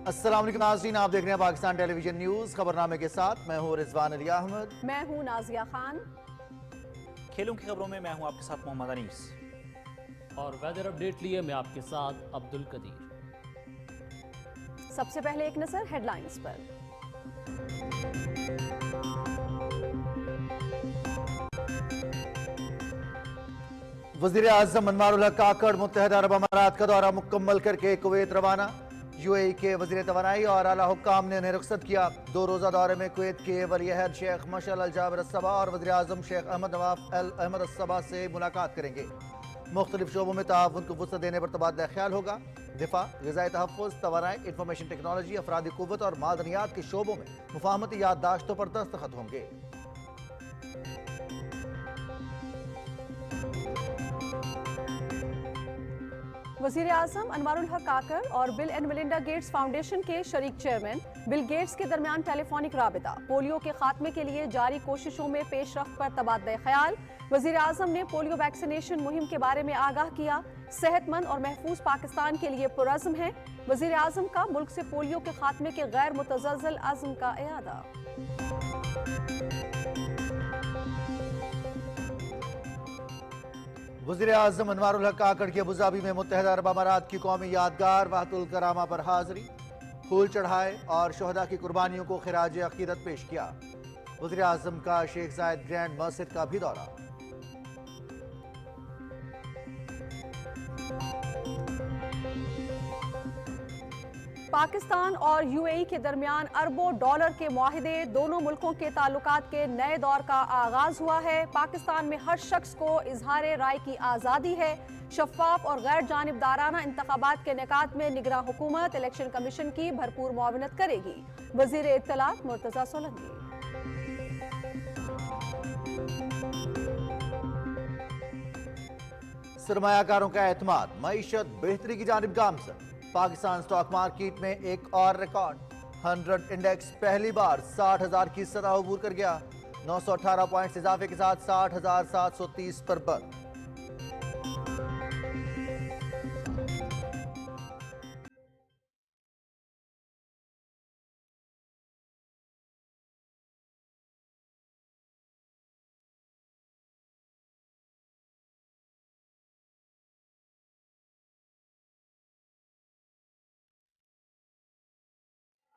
السلام علیکم ناظرین، آپ دیکھ رہے ہیں پاکستان ٹیلی ویژن نیوز خبرنامے کے ساتھ میں ہوں رضوان علی احمد۔ میں ہوں نازیہ خان۔ کھیلوں کی خبروں میں ہوں آپ کے ساتھ محمد انیس، اور ویدر اپڈیٹ لیے میں آپ کے ساتھ عبد القدیر۔ سب سے پہلے ایک نظر ہیڈ لائنز پر۔ وزیر اعظم انوار الحق کاکڑ متحدہ عرب امارات کا دورہ مکمل کر کے کویت روانہ۔ یو اے ای کے وزیر توانائی اور اعلیٰ حکام نے انہیں رخصت کیا۔ 2 روزہ دورے میں کویت کے ولی عہد شیخ مشعل الجابر الصبا اور وزیر اعظم شیخ احمد نواف احمد الصبا سے ملاقات کریں گے۔ مختلف شعبوں میں تعاون کو وسعت دینے پر تبادلہ خیال ہوگا۔ دفاع، غذائی تحفظ، توانائی، انفارمیشن ٹیکنالوجی، افرادی قوت اور معدنیات کے شعبوں میں مفاہمتی یادداشتوں پر دستخط ہوں گے۔ وزیر اعظم انوار الحق کاکڑ اور بل اینڈ میلنڈا گیٹس فاؤنڈیشن کے شریک چیئرمین بل گیٹس کے درمیان ٹیلی فونک رابطہ۔ پولیو کے خاتمے کے لیے جاری کوششوں میں پیش رفت پر تبادلہ خیال۔ وزیر اعظم نے پولیو ویکسینیشن مہم کے بارے میں آگاہ کیا۔ صحت مند اور محفوظ پاکستان کے لیے پرعزم ہے۔ وزیر اعظم کا ملک سے پولیو کے خاتمے کے غیر متزلزل عزم کا اعادہ۔ وزیر اعظم انوار الحق کاکڑ کی ابوظہبی میں متحدہ عرب امارات کی قومی یادگار وحدۃ الکرامہ پر حاضری، پھول چڑھائے اور شہداء کی قربانیوں کو خراج عقیدت پیش کیا۔ وزیر اعظم کا شیخ زاید گرینڈ مسجد کا بھی دورہ۔ پاکستان اور یو اے ای کے درمیان اربوں ڈالر کے معاہدے، دونوں ملکوں کے تعلقات کے نئے دور کا آغاز ہوا ہے۔ پاکستان میں ہر شخص کو اظہار رائے کی آزادی ہے۔ شفاف اور غیر جانبدارانہ انتخابات کے انعقاد میں نگراں حکومت الیکشن کمیشن کی بھرپور معاونت کرے گی۔ وزیر اطلاعات مرتضی سولنگی۔ سرمایہ کاروں کا اعتماد، معیشت بہتری کی جانب گامزن۔ پاکستان سٹاک مارکیٹ میں ایک اور ریکارڈ، 100 انڈیکس پہلی بار 60,000 کی سطح عبور کر گیا۔ 918 پوائنٹس اضافے کے ساتھ 60,730 پر بند۔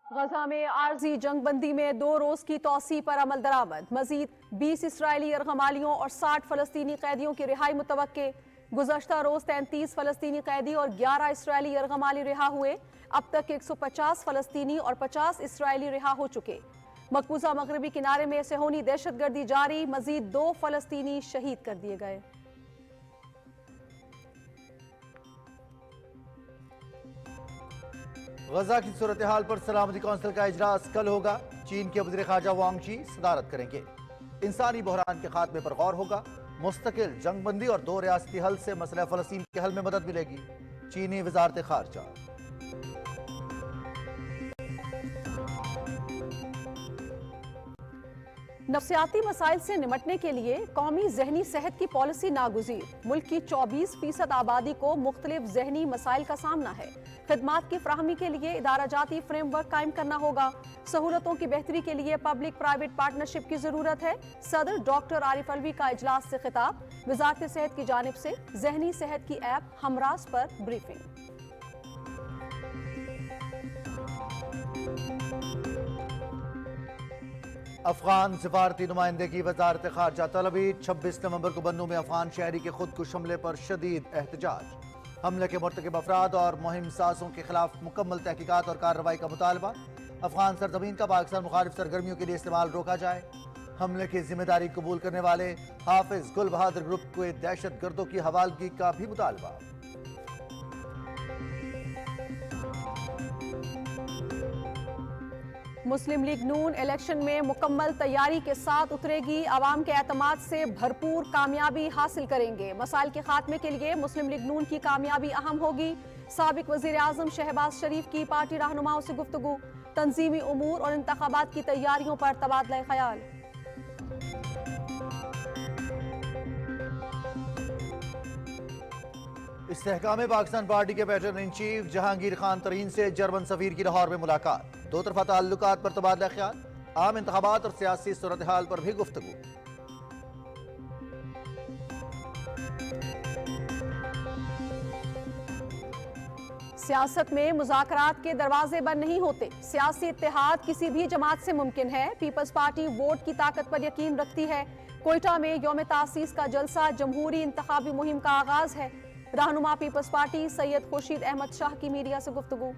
غزہ میں عارضی جنگ بندی میں 2 روز کی توسیع پر عمل درآمد۔ مزید 20 اسرائیلی یرغمالیوں اور 60 فلسطینی قیدیوں کی رہائی متوقع۔ گزشتہ روز 33 فلسطینی قیدی اور 11 اسرائیلی یرغمالی رہا ہوئے۔ اب تک 150 فلسطینی اور 50 اسرائیلی رہا ہو چکے۔ مقبوضہ مغربی کنارے میں صہیونی دہشت گردی جاری، مزید 2 فلسطینی شہید کر دیے گئے۔ غزہ کی صورتحال پر سلامتی کونسل کا اجلاس کل ہوگا۔ چین کے وزیر خارجہ وانگ چی صدارت کریں گے۔ انسانی بحران کے خاتمے پر غور ہوگا۔ مستقل جنگ بندی اور 2 ریاستی حل سے مسئلہ فلسطین کے حل میں مدد ملے گی۔ چینی وزارت خارجہ۔ نفسیاتی مسائل سے نمٹنے کے لیے قومی ذہنی صحت کی پالیسی ناگزیر۔ ملک کی 24% آبادی کو مختلف ذہنی مسائل کا سامنا ہے۔ خدمات کی فراہمی کے لیے ادارہ جاتی فریم ورک قائم کرنا ہوگا۔ سہولتوں کی بہتری کے لیے پبلک پرائیویٹ پارٹنرشپ کی ضرورت ہے۔ صدر ڈاکٹر عارف علوی کا اجلاس سے خطاب۔ وزارت صحت کی جانب سے ذہنی صحت کی ایپ ہمراز پر بریفنگ۔ افغان سفارتی نمائندے کی وزارت خارجہ طلبی۔ 26 نومبر کو بنوں میں افغان شہری کے خودکش حملے پر شدید احتجاج۔ حملے کے مرتکب افراد اور مہم سازوں کے خلاف مکمل تحقیقات اور کارروائی کا مطالبہ۔ افغان سرزمین کا پاکستان مخالف سرگرمیوں کے لیے استعمال روکا جائے۔ حملے کی ذمہ داری قبول کرنے والے حافظ گل بہادر گروپ کو دہشت گردوں کی حوالگی کا بھی مطالبہ۔ مسلم لیگ نون الیکشن میں مکمل تیاری کے ساتھ اترے گی۔ عوام کے اعتماد سے بھرپور کامیابی حاصل کریں گے۔ مسائل کے خاتمے کے لیے مسلم لیگ نون کی کامیابی اہم ہوگی۔ سابق وزیر اعظم شہباز شریف کی پارٹی رہنماؤں سے گفتگو۔ تنظیمی امور اور انتخابات کی تیاریوں پر تبادلہ خیال۔ استحकाम पाकिस्तान पार्टी के pattern in chief Jahangir Khan Tareen से जर्मन सफीर की लाहौर में मुलाकात, दो तरफा ताल्लुकात पर तबादला ख्याल, आम इंतखाबात और सियासी सूरत हाल पर भी गुफ्तगू। सियासत में मुज़ाकरात के दरवाजे बंद नहीं होते, सियासी इत्तेहाद किसी भी जमात से मुमकिन है। पीपल्स पार्टी वोट की ताकत पर यकीन रखती है। कोयटा में यौम तासीस का जलसा, जमहूरी इंतखाबी मुहिम का आगाज है। रहनुमा पीपल्स पार्टी सैयद खुर्शीद अहमद शाह की मीडिया से गुफ्तगू।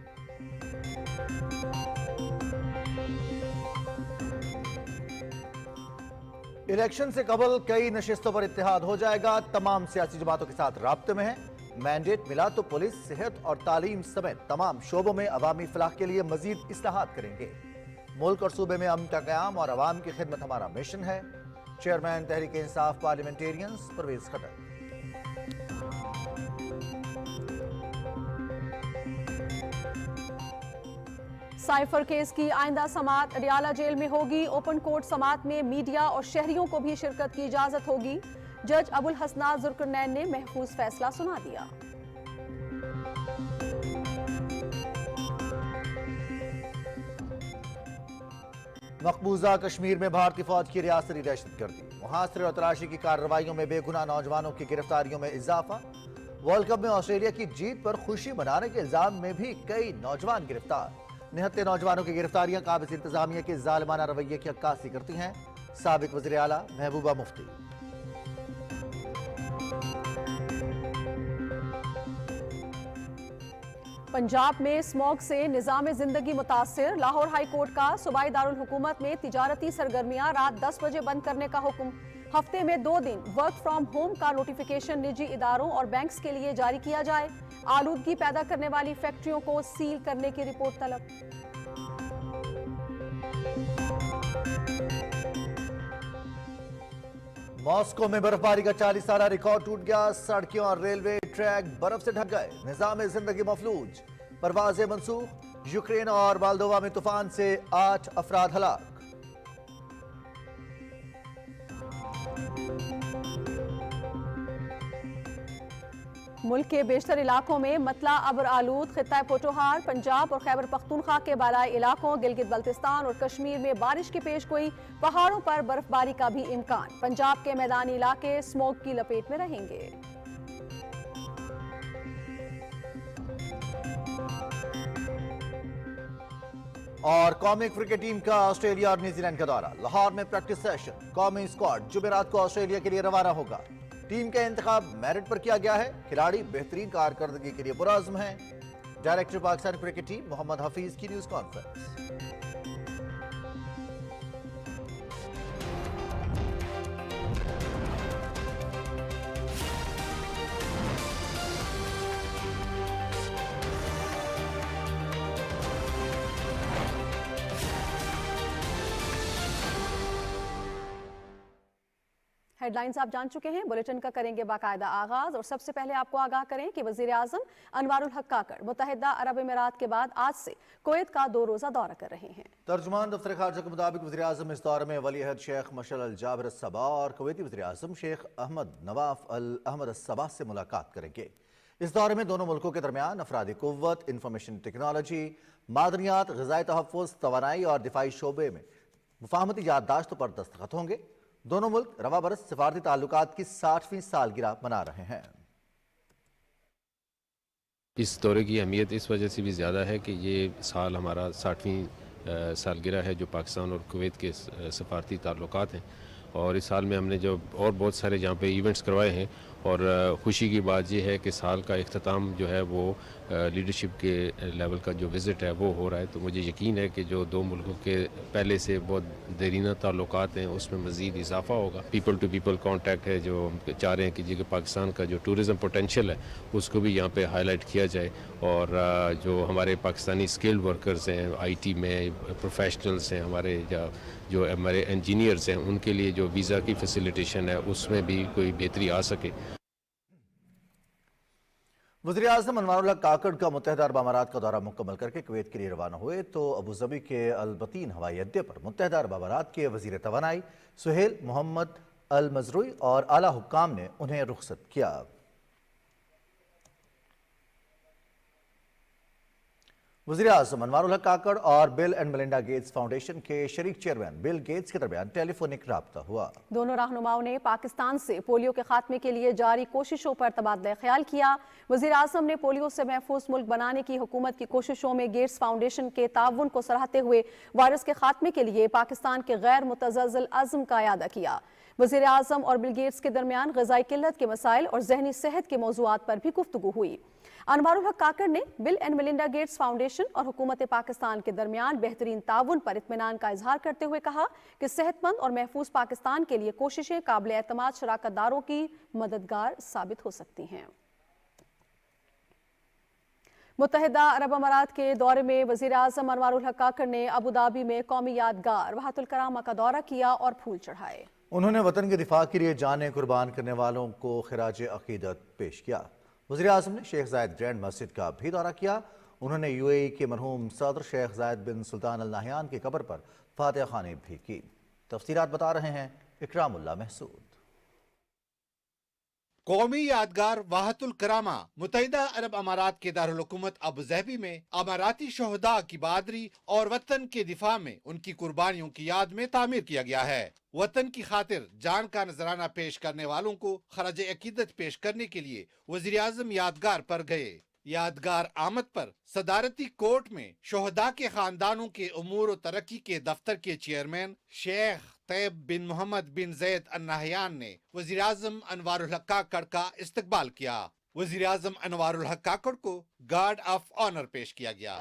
इलेक्शन से कबल कई नशिस्तों पर इत्तेहाद हो जाएगा, तमाम सियासी जमातों के साथ राब्ते में है। मैंडेट मिला तो पुलिस, सेहत और तालीम समेत तमाम शोबों में अवामी फलाह के लिए मजीद इस्लाहात करेंगे। मुल्क और सूबे में अमन का क़याम और अवाम की खिदमत हमारा मिशन है। Chairman Tehreek Insaf parliamentarians Parvez Khattar. Cipher case की आइंदा समाअत अडियाला जेल में होगी। ओपन कोर्ट समाअत में मीडिया और शहरियों को भी शिरकत की इजाजत होगी। जज अबुल हसनात जुल्करनैन ने महफूज फैसला सुना दिया। मकबूजा कश्मीर में भारतीय फौज की रियासती दहशतगर्दी, मुहासरे और तलाशी की कार्रवाइयों में बेगुनाह नौजवानों की गिरफ्तारियों में इजाफा। वर्ल्ड कप में ऑस्ट्रेलिया की जीत पर खुशी मनाने के इल्जाम में भी कई नौजवान गिरफ्तार। निहत्ते नौजवानों की गिरफ्तारियां काबिज इंतजामिया के जालिमाना रवैये की अक्कासी करती हैं। साबिक वज़ीर आला महबूबा मुफ्ती। पंजाब में स्मॉग से निजाम जिंदगी मुतासिर, लाहौर हाई कोर्ट का सूबाई दारुल हुकूमत में तिजारती सरगर्मियां रात 10 बजे बंद करने का हुक्म। हफ्ते में 2 दिन वर्क फ्रॉम होम का नोटिफिकेशन निजी इदारों और बैंक्स के लिए जारी किया जाए। आलूदगी पैदा करने वाली फैक्ट्रियों को सील करने की रिपोर्ट तलब। मॉस्को में बर्फबारी का 40 साला रिकॉर्ड टूट गया, सड़कें और रेलवे ट्रैक बर्फ से ढक गए, निजाम जिंदगी मफलूज, परवाजें मंसूख। यूक्रेन और मोल्दोवा में तूफान से 8 अफराद हलाक। मुल्क के बेशतर इलाकों में मतला अबर आलूद, खित्ता पोटोहार, पंजाब और खैबर पख्तूनख्वा के बालाई इलाकों, गिलगित बल्तिस्तान और कश्मीर में बारिश की पेशगोई, पहाड़ों पर बर्फबारी का भी इम्कान। पंजाब के मैदानी इलाके स्मोक की लपेट में रहेंगे। और कौमी क्रिकेट टीम का ऑस्ट्रेलिया और न्यूजीलैंड का दौरा, लाहौर में प्रैक्टिस सेशन। कौमी स्क्वाड जुमेरात को ऑस्ट्रेलिया के लिए रवाना होगा। टीम का इंतखाब मेरिट पर किया गया है। खिलाड़ी बेहतरीन कारकर्दगी के लिए पुरअज़्म हैं। Director Pakistan cricket team Mohammad Hafeez की न्यूज कॉन्फ्रेंस। हेडलाइंस आप जान चुके हैं, बुलेटिन का करेंगे बाकायदा आगाज। और सबसे पहले आपको आगाह करें कि वजीर आजम अनवारुल हक काकड़ मुत्तहिदा अरब अमीरात के बाद आज से कुवैत का 2 रोजा दौरा कर रहे हैं। तर्जुमान दफ्तर खारजा के मुताबिक वज़ीर आज़म इस दौरे में वली अहद शेख मशअल अल जाबिर अस-सबा और कुवैती वज़ीर आज़म शेख अहमद नवाफ अल अहमद अस-सबा से मुलाकात करेंगे। इस दौरे में दोनों मुल्कों के दरमियान अफरादी कुव्वत, इंफॉर्मेशन टेक्नोलॉजी, मादनियात, ग़िज़ाई तहफ़्फ़ुज़, तवानाई और दिफाई शोबे में मुफ़ाहमती याददाश्तों पर दस्तखत होंगे। दोनों मुल्क रवा बरस सिफारती ताल्लुकात की 60वीं सालगिरह मना रहे हैं। इस दौरे की अहमियत इस वजह से भी ज़्यादा है कि ये साल हमारा 60वीं सालगिरह है जो पाकिस्तान और कुवैत के सफारती ताल्लुकात हैं। और इस साल में हमने जो और बहुत सारे जहाँ पे इवेंट्स करवाए हैं। और खुशी की बात यह है कि साल का इख्तिताम जो है वो लीडरशिप के लेवल का जो विज़िट है वो हो रहा है। तो मुझे यकीन है कि जो 2 मुल्कों के पहले से बहुत देरीना ताल्लुकात हैं उसमें मज़ीद इजाफा होगा। पीपल टू पीपल कॉन्टैक्ट है जो हम चाह रहे हैं कि जो पाकिस्तान का जो टूरिज़म पोटेंशियल है उसको भी यहाँ पे हाईलाइट किया जाए। और जो हमारे पाकिस्तानी स्किल्ड वर्कर्स हैं IT में, प्रोफेशनल्स हैं, जो हमारे इंजीनियर्स हैं, उनके लिए जो वीज़ा की फैसिलिटेशन है उसमें भी कोई बेहतरी आ सके। वज़ीर आज़म अनवारुल हक काकड़ का मुत्तहिदा अरब अमारात का दौरा मुकम्मल करके कुवैत के लिए रवाना हुए तो अबूज़बी के अल-बतीन हवाई अड्डे पर मुत्तहिदा अरब अमारात के वज़ीर तवानाई सुहेल मोहम्मद अल मज़रूई और आला हुक्काम ने उन्हें रुखसत किया। वज़ीर आज़म अनवारुल हक काकड़ और bill and Melinda Gates foundation के शरीक चेयरमैन बिल गेट्स के दरमियान टेलीफोनिक राब्ता हुआ। दोनों रहनुमाओं ने पाकिस्तान से पोलियो के खात्मे के लिए जारी कोशिशों पर तबादला ख्याल किया। वज़ीर आज़म ने पोलियो से महफूज मुल्क बनाने की हुकूमत की कोशिशों में गेट्स फाउंडेशन के ताउन को सराहते हुए वायरस के खात्मे के लिए पाकिस्तान के गैर मुतज़्ज़ल अज़्म का यादा किया। वज़ीर आज़म और बिल गेट्स के दरमियान ग़िज़ाई किल्लत के मसाइल और ज़हनी सेहत के मौज़ूआत पर भी गुफ्तगू हुई। अनवारुल हक काकड़ ने bill and Melinda Gates foundation और हुकूमत पाकिस्तान के दरमियान बेहतरीन ताउन पर इत्मीनान का इजहार करते हुए कहा कि सेहतमंद और महफूज पाकिस्तान के लिए कोशिशें काबिल एतमाद शराकतदारों की मददगार साबित हो सकती हैं। मुत्तहिदा अरब अमारात के दौरे में वज़ीर आज़म अनवारुल हक काकड़ ने अबू धाबी में कौमी यादगार वहातुल करामा का दौरा किया और फूल चढ़ाए। उन्होंने वतन के दिफा के लिए जानें कुर्बान करने वालों को खिराज अकीदत पेश किया। वज़ीर आज़म ने शेख जायद ग्रैंड मस्जिद का भी दौरा किया। उन्होंने यूएई के मरहूम सदर शेख जायद बिन सुल्तान अल नाहयान की कब्र पर फातिहा ख़्वानी भी की। तफसीलात बता रहे हैं इकरामुल्लाह महसूद। कौमी यादगार वाहतुल करामा मुत्तहिदा अरब अमारात के दारुल हुकूमत अबू धाबी में अमाराती शोहदा की बहादुरी और वतन के दिफा में उनकी कुर्बानियों की याद में तामीर किया गया है। वतन की खातिर जान का नजराना पेश करने वालों को खराज अकीदत पेश करने के लिए वज़ीर आज़म यादगार पर गए। यादगार आमद पर सदारती कोर्ट में शोहदा के खानदानों के उमूर और तरक्की के दफ्तर के चेयरमैन शेख तैयब बिन मोहम्मद बिन जैद अल नाहयान ने वज़ीर आज़म अनवारुल हक काकड़ का इस्तकबाल किया। वज़ीर आज़म अनवारुल हक काकड़ को गार्ड ऑफ ऑनर पेश किया गया।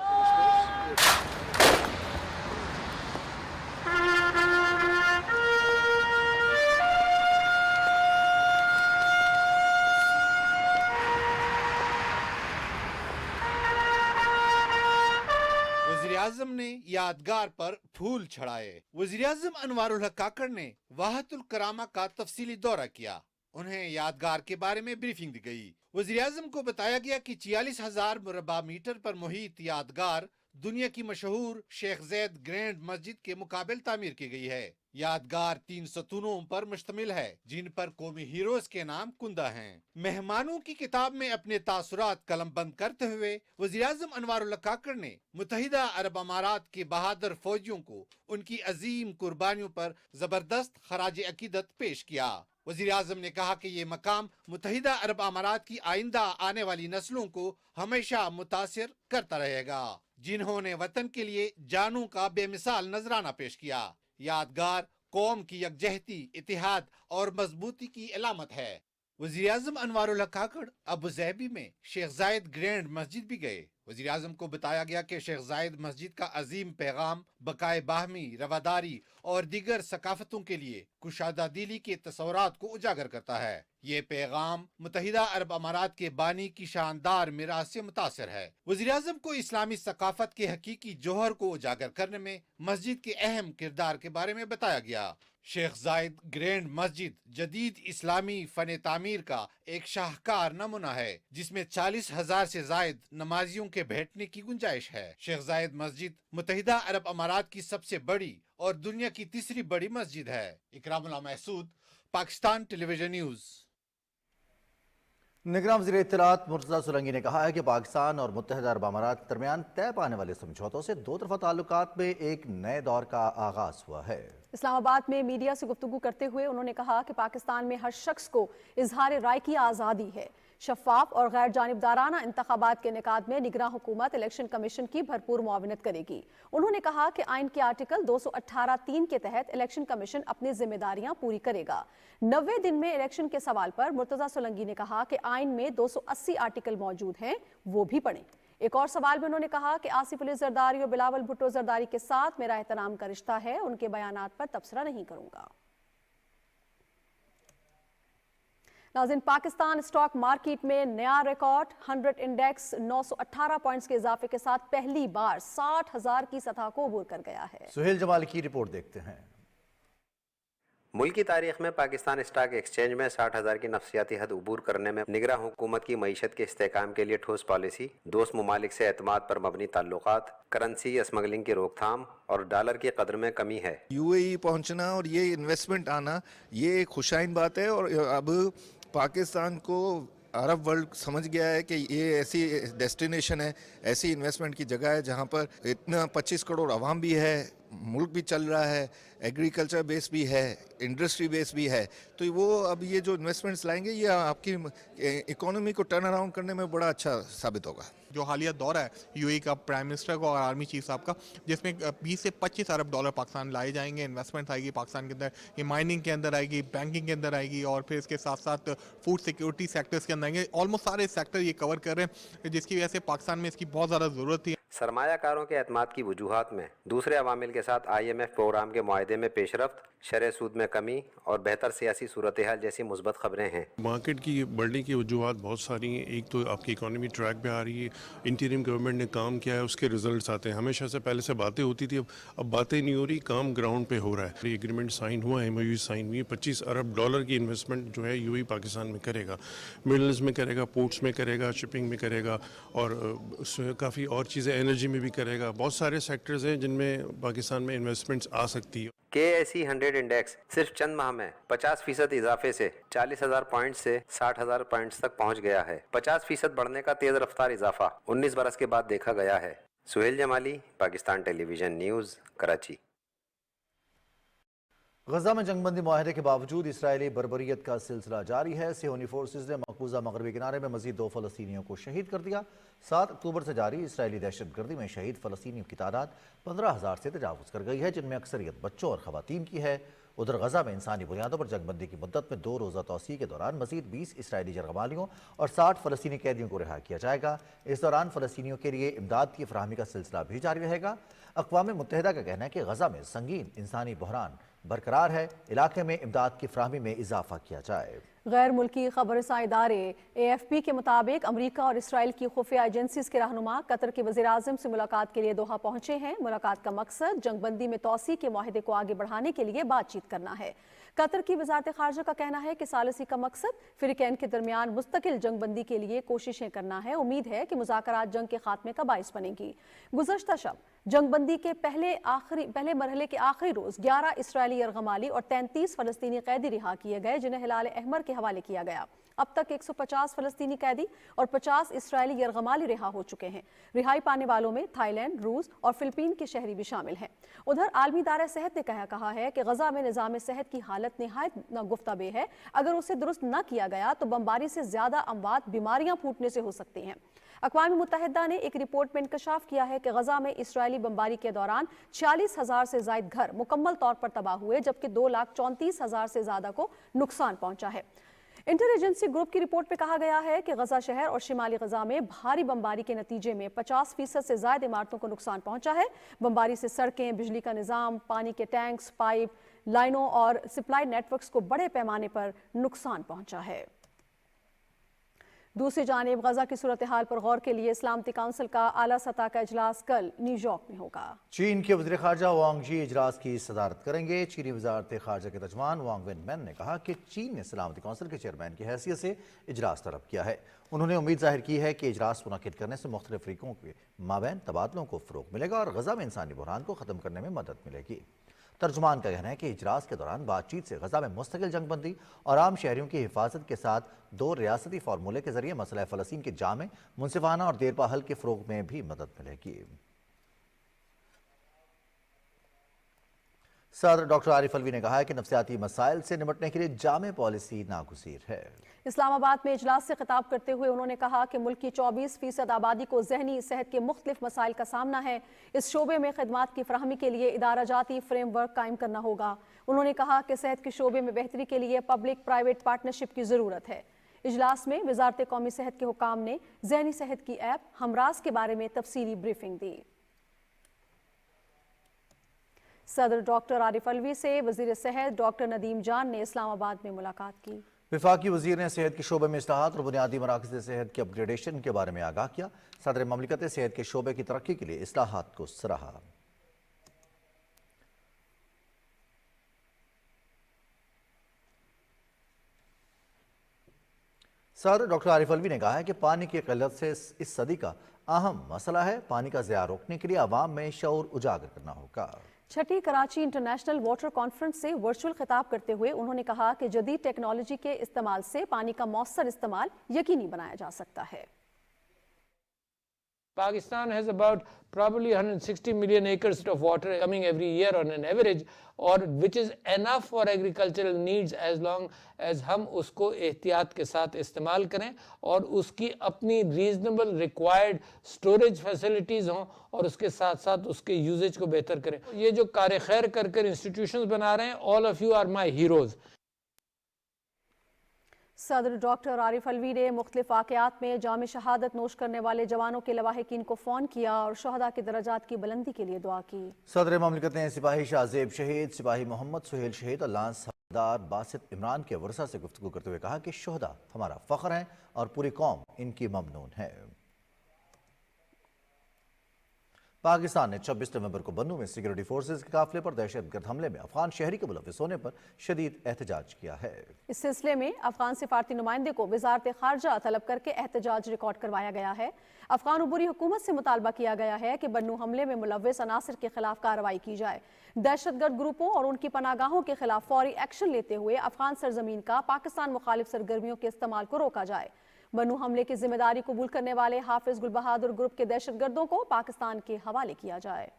आज़म ने यादगार पर फूल चढ़ाए। वज़ीर आज़म अनवारुल हक काकड़ ने वाहतुल करामा का तफसीली दौरा किया। उन्हें यादगार के बारे में ब्रीफिंग दी गई। वज़ीर आज़म को बताया गया कि 46,000 मुरब्बा मीटर पर मुहित यादगार दुनिया की मशहूर शेख ज़ैद ग्रैंड मस्जिद के मुकाबिल तामीर की गई है। यादगार 3 सतूनों पर मुश्तमिल है जिन पर कौमी हीरोज के नाम कुंदा हैं। मेहमानों की किताब में अपने तासुरात कलम बंद करते हुए वज़ीर आज़म अनवारुल हक काकड़ ने मुत्तहिदा अरब अमारात के बहादुर फौजियों को उनकी अजीम कुर्बानियों पर जबरदस्त खराज अकीदत पेश किया। वज़ीर आज़म ने कहा कि ये मकाम मुत्तहिदा अरब अमारात की आइंदा आने वाली नस्लों को हमेशा मुतासिर करता रहेगा, जिन्होंने वतन के लिए जानों का बेमिसाल नजराना पेश किया। यादगार कौम की यकजहती, इतिहाद और मजबूती की अलामत है। वज़ीर आज़म अनवारुल हक काकड़ अबू धाबी में शेख जायद ग्रैंड मस्जिद भी गए। वज़ीर आज़म को बताया गया कि शेख जायद मस्जिद का अजीम पैगाम बकाए बाहमी, रवादारी और दीगर सकाफतों के लिए कुशादा दिली के तसव्वुरात को उजागर करता है। ये पैगाम मुत्तहिदा अरब अमारात के बानी की शानदार मिरास से मुतासिर है। वज़ीर आज़म को इस्लामी सकाफत के हकीकी जौहर को उजागर करने में मस्जिद के अहम किरदार के बारे में बताया गया। शेख जायद ग्रैंड मस्जिद जदीद इस्लामी फन तामीर का एक शाहकार नमूना है, जिसमें 40,000 से जायद नमाजियों के बैठने की गुंजाइश है। शेख जायद मस्जिद मुत्तहिदा अरब अमारात की सबसे बड़ी और दुनिया की तीसरी बड़ी मस्जिद है। Ikramullah Mehsud, Pakistan television news. निगरान वज़ीर इत्तलात मुर्तज़ा सुलंगी ने कहा है कि पाकिस्तान और मुत्तहिदा अरब अमारात के दरमियान तय पाने वाले समझौतों से दो तरफा ताल्लुकात में एक नए दौर का आगाज हुआ है। इस्लामाबाद में मीडिया से गुफ्तगू करते हुए उन्होंने कहा कि पाकिस्तान में हर शख्स को इजहार राय की आज़ादी है। शफाफ और गैर जानिबदाराना इंतखाबात के इनेकाद में निगरान हुकूमत इलेक्शन कमीशन की भरपूर मुआवनत करेगी। उन्होंने कहा कि आइन के आर्टिकल 218(3) के तहत इलेक्शन कमीशन अपनी जिम्मेदारियां पूरी करेगा। 90 दिन में इलेक्शन के सवाल पर मुर्तज़ा सुलंगी ने कहा कि आइन में 280 आर्टिकल मौजूद हैं, वो भी पढ़ें। एक और सवाल में उन्होंने कहा कि आसिफ अली जरदारी और बिलावल भुट्टो जरदारी के साथ मेरा एहतराम का रिश्ता है, उनके बयानात पर तबसरा नहीं करूंगा। नाज़रीन, पाकिस्तान स्टॉक मार्केट में नया रिकॉर्ड 100 इंडेक्स 918 पॉइंट्स के इजाफे के साथ पहली बार 60,000 की सतह को अबूर कर गया है। सुहेल जमाल की रिपोर्ट देखते हैं। मुल्क की तारीख में पाकिस्तान स्टॉक एक्सचेंज में 60,000 की नफसियाती हद अबूर करने में निगरान हुकूमत की मईशत के इस्तेहकाम के लिए ठोस पॉलिसी, दोस्त ममालिक से एतमाद पर मबनी ताल्लुकात, करेंसी स्मगलिंग की रोकथाम और डॉलर की कदर में कमी है। यूएई पहुंचना और ये इन्वेस्टमेंट आना ये एक खुशाइन बात है और अब पाकिस्तान को عرب ورلड समझ गया है कि ये ऐसी डेस्टिनेशन है, ऐसी इन्वेस्टमेंट की जगह है जहाँ पर इतना 25 करोड़ आवाम भी है, मुल्क भी चल रहा है, एग्रीकल्चर बेस भी है, इंडस्ट्री बेस भी है, तो वो अब ये जो इन्वेस्टमेंट्स लाएंगे ये आपकी इकोनॉमी को टर्न अराउंड करने में बड़ा अच्छा साबित होगा। जो हालिया दौरा है यूएई का प्राइम मिनिस्टर का और आर्मी चीफ साहब का, जिसमें 20 से 25 अरब डॉलर पाकिस्तान लाए जाएंगे, इन्वेस्टमेंट आएगी पाकिस्तान के अंदर, ये माइनिंग के अंदर आएगी, बैंकिंग के अंदर आएगी, और फिर इसके साथ साथ फूड सिक्योरिटी सेक्टर्स के अंदर आएंगे। ऑलमोस्ट सारे सेक्टर ये कवर कर रहे हैं, जिसकी वजह से पाकिस्तान में इसकी बहुत ज़्यादा ज़रूरत थी। सरमायाकारों के एतमाद की वजूहात में दूसरे अवामिल के साथ IMF प्रोग्राम के मुआहदे में पेशरफ्त, शरह सूद में कमी और बेहतर सियासी सूरत हाल जैसी मुस्बत खबरें हैं। मार्केट की बढ़ने की वजूहत बहुत सारी हैं। एक तो आपकी इकोनॉमी ट्रैक पे आ रही है, इंटीरियम गवर्नमेंट ने काम किया है, उसके रिजल्ट्स आते हैं। हमेशा से पहले से बातें होती थी, अब बातें नहीं हो रही, काम ग्राउंड पे हो रहा है। ये एग्रीमेंट साइन हुआ, MOU साइन हुई, 25 अरब डॉलर की इन्वेस्टमेंट जो है UAE पाकिस्तान में करेगा, मिडल ईस्ट में करेगा, पोर्ट्स में करेगा, शिपिंग में करेगा, और उसमें काफ़ी और चीज़ें एनर्जी में भी करेगा। बहुत सारे सेक्टर्स हैं जिनमें पाकिस्तान में इन्वेस्टमेंट्स आ सकती है। KSE 100 इंडेक्स सिर्फ चंद माह में 50% इजाफे से 40,000 पॉइंट से 60,000 पॉइंट्स तक पहुंच गया है। 50% बढ़ने का तेज रफ्तार इजाफा 19 बरस के बाद देखा गया है। Suhail Jamali, Pakistan television news, Karachi. Gaza में जंगबंदी मुआहदे के बावजूद इसराइली बर्बरियत का सिलसिला जारी है। सियोनी फोर्सेज ने मकबूजा मगरबी किनारे में मजीद 2 फलस्तीनियों को शहीद कर दिया। 7 अक्टूबर से जारी इसराइली दहशतगर्दी में शहीद फलस्तीनियों की तादाद 15,000 से तजावुज कर गई है, जिनमें अक्सरियत बच्चों और खवातीन की है। उधर गजा में इंसानी बुनियादों पर जंगबंदी की मुद्दत में 2 रोज़ा तोसी के दौरान मजीद 20 इसराइली जरगमालियों और 60 फलस्तीनी कैदियों को रिहा किया जाएगा। इस दौरान फलस्तीनियों के लिए इमदाद की फराहमी का सिलसिला भी जारी रहेगा। अक़वाम मुत्तहिदा का कहना है कि गजा में संगीन इंसानी बहरान बरकरार है, इलाके में इमदाद की फराहमी में इजाफा किया जाए। गैर मुल्की खबरसां इदारे AFP के मुताबिक अमरीका और इसराइल की खुफिया एजेंसीज के रहनुमा कतर के वज़ीर आज़म से मुलाकात के लिए दोहा पहुंचे हैं। मुलाकात का मकसद जंगबंदी में तोसी के मुआहदे को आगे बढ़ाने के लिए बातचीत करना है। कतर की वजारत खारजा का कहना है कि सालिसी का मकसद फ़िरक़ैन के दरमियान मुस्तकिल जंगबंदी के लिए कोशिशें करना है। उम्मीद है कि मुज़ाकरात जंग के खात्मे का बाइस बनेंगी। गुज़श्ता शब जंगबंदी के पहले मरहले के आखिरी रोज़ 11 इसराइली यरगमाली और 33 फ़लस्तीनी कैदी रिहा किए गए, जिन्हें हिलाल अहमर के हवाले किया गया। अब तक 150 फ़लस्तीनी कैदी और 50 इसराइली यरगमाली रिहा हो चुके हैं। रिहाई पाने वालों में थाईलैंड, रूस और फिलिपीन के शहरी भी शामिल हैं। उधर आलमी इदारा सेहत ने कहा है कि गजा में निज़ाम सेहत की हालत निहायत नागुफ्ताबे है। अगर उसे दुरुस्त न किया गया तो बमबारी से ज़्यादा अमवात बीमारियां फूटने से हो सकती हैं। अक़वाम मुत्तहिदा ने एक रिपोर्ट में इंकशाफ किया है कि गजा में इसराइली बमबारी के दौरान 46,000 से ज़ायद घर मुकम्मल तौर पर तबाह हुए, जबकि 2,34,000 से ज़्यादा को नुकसान पहुंचा है। इंटर एजेंसी ग्रुप की रिपोर्ट में कहा गया है कि गजा शहर और शिमाली गजा में भारी बमबारी के नतीजे में 50% से ज़्यादा इमारतों को नुकसान पहुंचा है। बमबारी से सड़कें, बिजली का निज़ाम, पानी के टैंक्स, पाइप लाइनों और सप्लाई नेटवर्क्स को बड़े पैमाने पर नुकसान पहुंचा है। दूसरी जानिब गजा की सूरत हाल पर गौर के लिए सलामती काउंसिल का आला सतह का इजलास कल न्यूयॉर्क में होगा। चीन के वज़ीर ख़ारजा वांग जी इजलास की सदारत करेंगे। चीनी वज़ारत ख़ारजा के तर्जुमान वांग वेनमैन ने कहा कि चीन ने सलामती काउंसिल के चेयरमैन की हैसियत से इजलास तलब किया है। उन्होंने उम्मीद जाहिर की है कि इजलास मुनक़िद करने से मुख्तलिफ फ़रीक़ों के माबैन तबादलों को फ़रोग़ मिलेगा और गजा में इंसानी बहरान को ख़त्म करने में मदद मिलेगी। तर्जुमान का कहना है कि इजलास के दौरान बातचीत से गजा में मुस्तकिल जंगबंदी और आम शहरियों की हिफाजत के साथ 2 रियासती फार्मूले के जरिए मसला फ़लस्तीन के जामे, मुनसिफाना और देरपा हल के फ़रोग़ में भी मदद मिलेगी। सदर डॉक्टर आरिफ अलवी ने कहा है कि नफ्सियाती मसाइल से निपटने के लिए जामे पॉलिसी नागुज़ीर है। इस्लामाबाद में इजलास से खिताब करते हुए उन्होंने कहा कि मुल्क की 24% आबादी को ज़हनी सेहत के मुख्तलिफ मसाइल का सामना है। इस शोबे में खिदमात की फराहमी के लिए इदारा जाती फ्रेमवर्क कायम करना होगा। उन्होंने कहा कि सेहत के शोबे में बेहतरी के लिए पब्लिक प्राइवेट पार्टनरशिप की ज़रूरत है। इजलास में वजारत कौमी सेहत के हुकाम ने ज़हनी सेहत की ऐप हमराज के बारे में तफसीली ब्रीफिंग दी। सदर डॉक्टर आरिफ अलवी से वज़ीर सेहत डॉक्टर नदीम जान ने इस्लामाबाद में मुलाकात की। वफाकी वज़ीर ने सेहत के शोबे में इस्लाहात और बुनियादी मराकज़ सेहत के अपग्रेडेशन के बारे में आगाह किया। सदर ममलिकत सेहत के शोबे की तरक्की के लिए इस्लाहात को सराहा। सदर डॉक्टर आरिफ अलवी ने कहा है कि पानी की किल्लत से इस सदी का अहम मसला है। पानी का ज़िया रोकने के लिए आवाम में शऊर उजागर करना होगा। छठी कराची इंटरनेशनल वाटर कॉन्फ्रेंस से वर्चुअल खिताब करते हुए उन्होंने कहा कि जदीद टेक्नोलॉजी के इस्तेमाल से पानी का मौसर इस्तेमाल यकीनी बनाया जा सकता है। Pakistan has about probably 160 million acres of water coming every year on an average, और which is enough for agricultural needs as long as हम उसको एहतियात के साथ इस्तेमाल करें और उसकी अपनी reasonable required storage facilities हों और उसके साथ साथ उसके यूजेज को बेहतर करें। ये जो कार खैर कर इंस्टीट्यूशंस बना रहे हैं, all of you are my heroes। सदर डॉक्टर आरिफ अलवी ने मुख्तलिफ वाक़यात में जाम शहादत नोश करने वाले जवानों के लवाहिकीन को फ़ोन किया और शहदा की दर्जात की बुलंदी के लिए दुआ की। सदर ममलिकत ने सिपाही शाहजेब शहीद, सिपाही मोहम्मद सुहेल शहीद और लांस हवलदार बासित इमरान के वर्सा से गुफ्तगू करते हुए कहा कि शहदा हमारा फ़ख्र है और पूरी कौम इनकी ममनून है। पाकिस्तान ने 26 नवंबर को बन्नू में सिक्योरिटी फोर्सेज के काफिले पर दहशतगर्द हमले में अफगान शहरी के मुलव्विस होने पर शदीद एहतजाज किया है। इस सिलसिले में अफगान सिफारती नुमाइंदे को वजारत खारजा तलब करके एहतजाज रिकॉर्ड करवाया गया है। अफगान उबूरी हुकूमत से मुतालबा किया गया है कि बन्नू हमले में मुलव्विस अनासर के खिलाफ कार्रवाई की जाए। दहशतगर्द ग्रुपों और उनकी पनागाहों के खिलाफ फौरी एक्शन लेते हुए अफगान सरजमीन का पाकिस्तान मुखालिफ सरगर्मियों के इस्तेमाल को रोका जाए। बन्नू हमले की जिम्मेदारी कबूल करने वाले हाफिज गुल बहादुर ग्रुप के दहशतगर्दों को पाकिस्तान के हवाले किया जाए।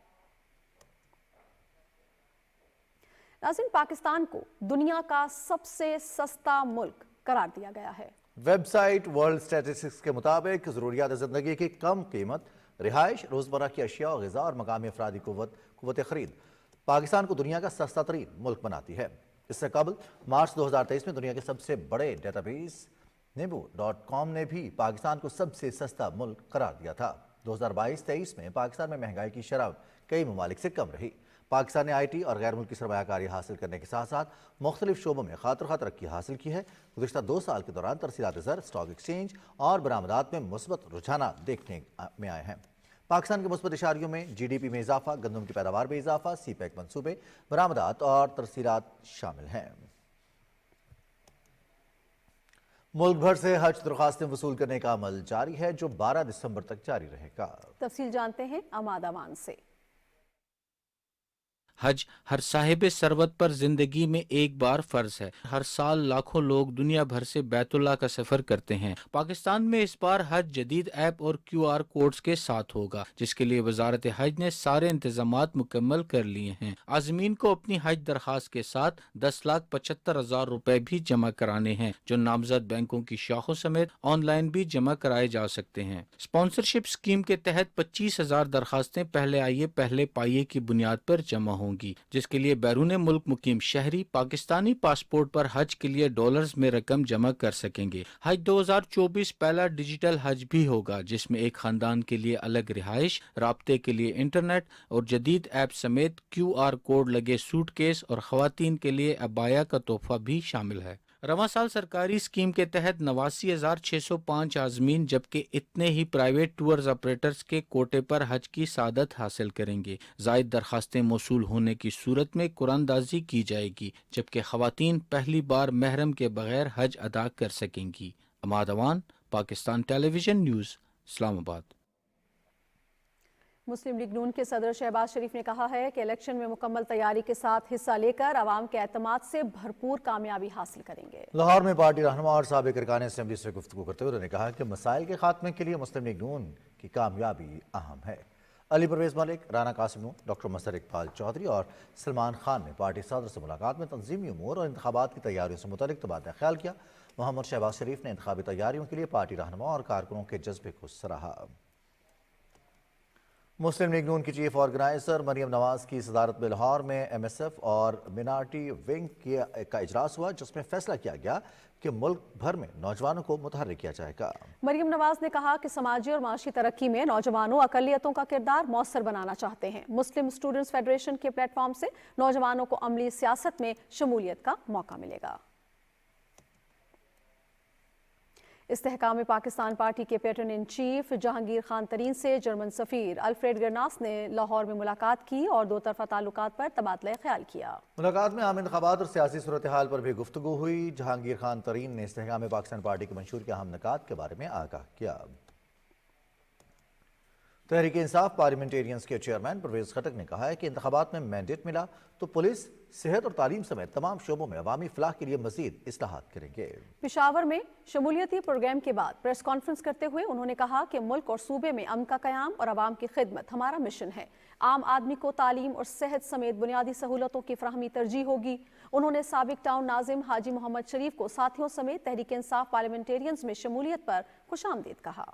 नाज़रीन, पाकिस्तान को दुनिया का सबसे सस्ता मुल्क करार दिया गया है। वेबसाइट वर्ल्ड स्टैटिस्टिक्स के मुताबिक ज़रूरियात ज़िंदगी की कम कीमत, रिहाइश, रोज़मर्रा की अशिया, ग़िज़ा और मकामी अफरादी कुव्वत ख़रीद पाकिस्तान को दुनिया का सस्ता तरीन मुल्क बनाती है। इससे कबल मार्च 2023 में दुनिया के सबसे बड़े डेटाबेस Nibu.com ने भी पाकिस्तान को सबसे सस्ता मुल्क करार दिया था। 2022-23 में पाकिस्तान में महंगाई की शरह कई ममालिक से कम रही। पाकिस्तान ने IT और गैर मुल्की सरमायाकारी हासिल करने के साथ साथ मुख्तलिफ शोबों में खातिर तरक्की हासिल की है। गुज़िश्ता 2 साल के दौरान तरसीलात ज़र, स्टॉक एक्सचेंज और बरामदात में मुस्बत रुझाना देखने में आए हैं। पाकिस्तान के मुस्बत इशारियों में GDP में इजाफा, गंदम की पैदावार में इजाफा, CPEC मनसूबे, बरामदात और तरसीलात शामिल हैं। मुल्क भर से हज दरख्वास्तें वसूल करने का अमल जारी है, जो 12 दिसंबर तक जारी रहेगा। तफसील जानते हैं अमाद अमान से। हज हर साहिब सरवत पर जिंदगी में एक बार फर्ज है। हर साल लाखों लोग दुनिया भर से बैतुल्लाह का सफर करते हैं। पाकिस्तान में इस बार हज जदीद ऐप और QR कोड्स के साथ होगा, जिसके लिए वजारत हज ने सारे इंतजामात मुकम्मल कर लिए हैं। आज़मीन को अपनी हज दरखास्त के साथ 10,75,000 रुपए भी जमा कराने हैं, जो नामजद बैंकों की शाखों समेत ऑनलाइन भी जमा कराए जा सकते हैं। स्पॉन्सरशिप स्कीम के तहत 25,000 दरखास्तें पहले आइए पहले पाइए की बुनियाद पर जमा होंगी, जिसके लिए बैरून मुल्क मुकीम शहरी पाकिस्तानी पासपोर्ट पर हज के लिए डॉलर्स में रकम जमा कर सकेंगे। हज 2024 पहला डिजिटल हज भी होगा, जिसमें एक खानदान के लिए अलग रिहाइश, राब्ते के लिए इंटरनेट और जदीद ऐप समेत QR कोड लगे सूटकेस और खवातीन के लिए अबाया का तोहफा भी शामिल है। रवां साल सरकारी स्कीम के तहत 89,605 आज़मीन, जबकि इतने ही प्राइवेट टूर्स ऑपरेटर्स के कोटे पर हज की सादत हासिल करेंगे। जायद दरखास्तें मौसूल होने की सूरत में कुरानदाजी की जाएगी, जबकि खवातीन पहली बार महरम के बगैर हज अदा कर सकेंगी। अमाद अवान, पाकिस्तान टेलीविजन न्यूज़, इस्लामाबाद। मुस्लिम लीग नून के सदर शहबाज शरीफ ने कहा है कि इलेक्शन में मुकम्मल तैयारी के साथ हिस्सा लेकर आवाम के एतमाद से भरपूर कामयाबी हासिल करेंगे। लाहौर में पार्टी रहनुमा और साबिक अरकान असेंबली से गुफ्तगू करते हुए उन्होंने कहा कि मसाइल के खात्मे के लिए मुस्लिम लीग नून की कामयाबी अहम है। अली परवेज मलिक, राना कासिम नून, डॉक्टर मसर इकबाल चौधरी और सलमान खान ने पार्टी सदर से मुलाकात में तंजीमी उमूर और इंतखाबात की तैयारियों से मुतल्लिक तबादला ख्याल किया। मोहम्मद शहबाज शरीफ ने इंतखाबी तैयारियों के लिए पार्टी रहनुमा और कारकुनों के जज्बे को सराहा। मुस्लिम लीग नून की चीफ ऑर्गेनाइजर मरियम नवाज की सदारत में लाहौर में MSF और मिनार्टी विंग का इजलास हुआ, जिसमें फैसला किया गया कि मुल्क भर में नौजवानों को मुतहर्रिक किया जाएगा। मरियम नवाज ने कहा कि समाजी और माशी तरक्की में नौजवानों अकलियतों का किरदार मौसर बनाना चाहते हैं। मुस्लिम स्टूडेंट्स फेडरेशन के प्लेटफॉर्म से नौजवानों को अमली सियासत में शमूलियत का मौका मिलेगा। इस्तेहकाम पाकिस्तान पार्टी के pattern in chief Jahangir Khan Tareen से जर्मन सफ़ीर अल्फ्रेड गरनास ने लाहौर में मुलाकात की और दो तरफा ताल्लुकात पर तबादला ख्याल किया। मुलाकात में आम इंतखाबात और सियासी सूरत हाल पर भी गुफ्तगू हुई। जहांगीर खान तरीन ने इस्तेहकाम पाकिस्तान पार्टी के मंशूर के अहम निकात के बारे में आगाह किया। तहरीक इंसाफ पार्लियामेंटेरियंस के चेयरमैन परवेज खटक ने कहा है कि इंतखाबात में मैंडेट मिला तो पुलिस, सेहत और तालीम समेत तमाम शोबों में अवामी फलाह के लिए मजीद इस्लाहात करेंगे। पेशावर में शमूलियती प्रोग्राम के बाद प्रेस कॉन्फ्रेंस करते हुए उन्होंने कहा कि मुल्क और सूबे में अमन का क़याम और अवाम की खिदमत हमारा मिशन है। आम आदमी को तालीम और सेहत समेत बुनियादी सहूलतों की फराहमी तरजीह होगी। उन्होंने साबिक टाउन नाजिम हाजी मोहम्मद शरीफ को साथियों समेत तहरीक इंसाफ पार्लियामेंटेरियंस में शमूलियत पर खुशामदीद कहा।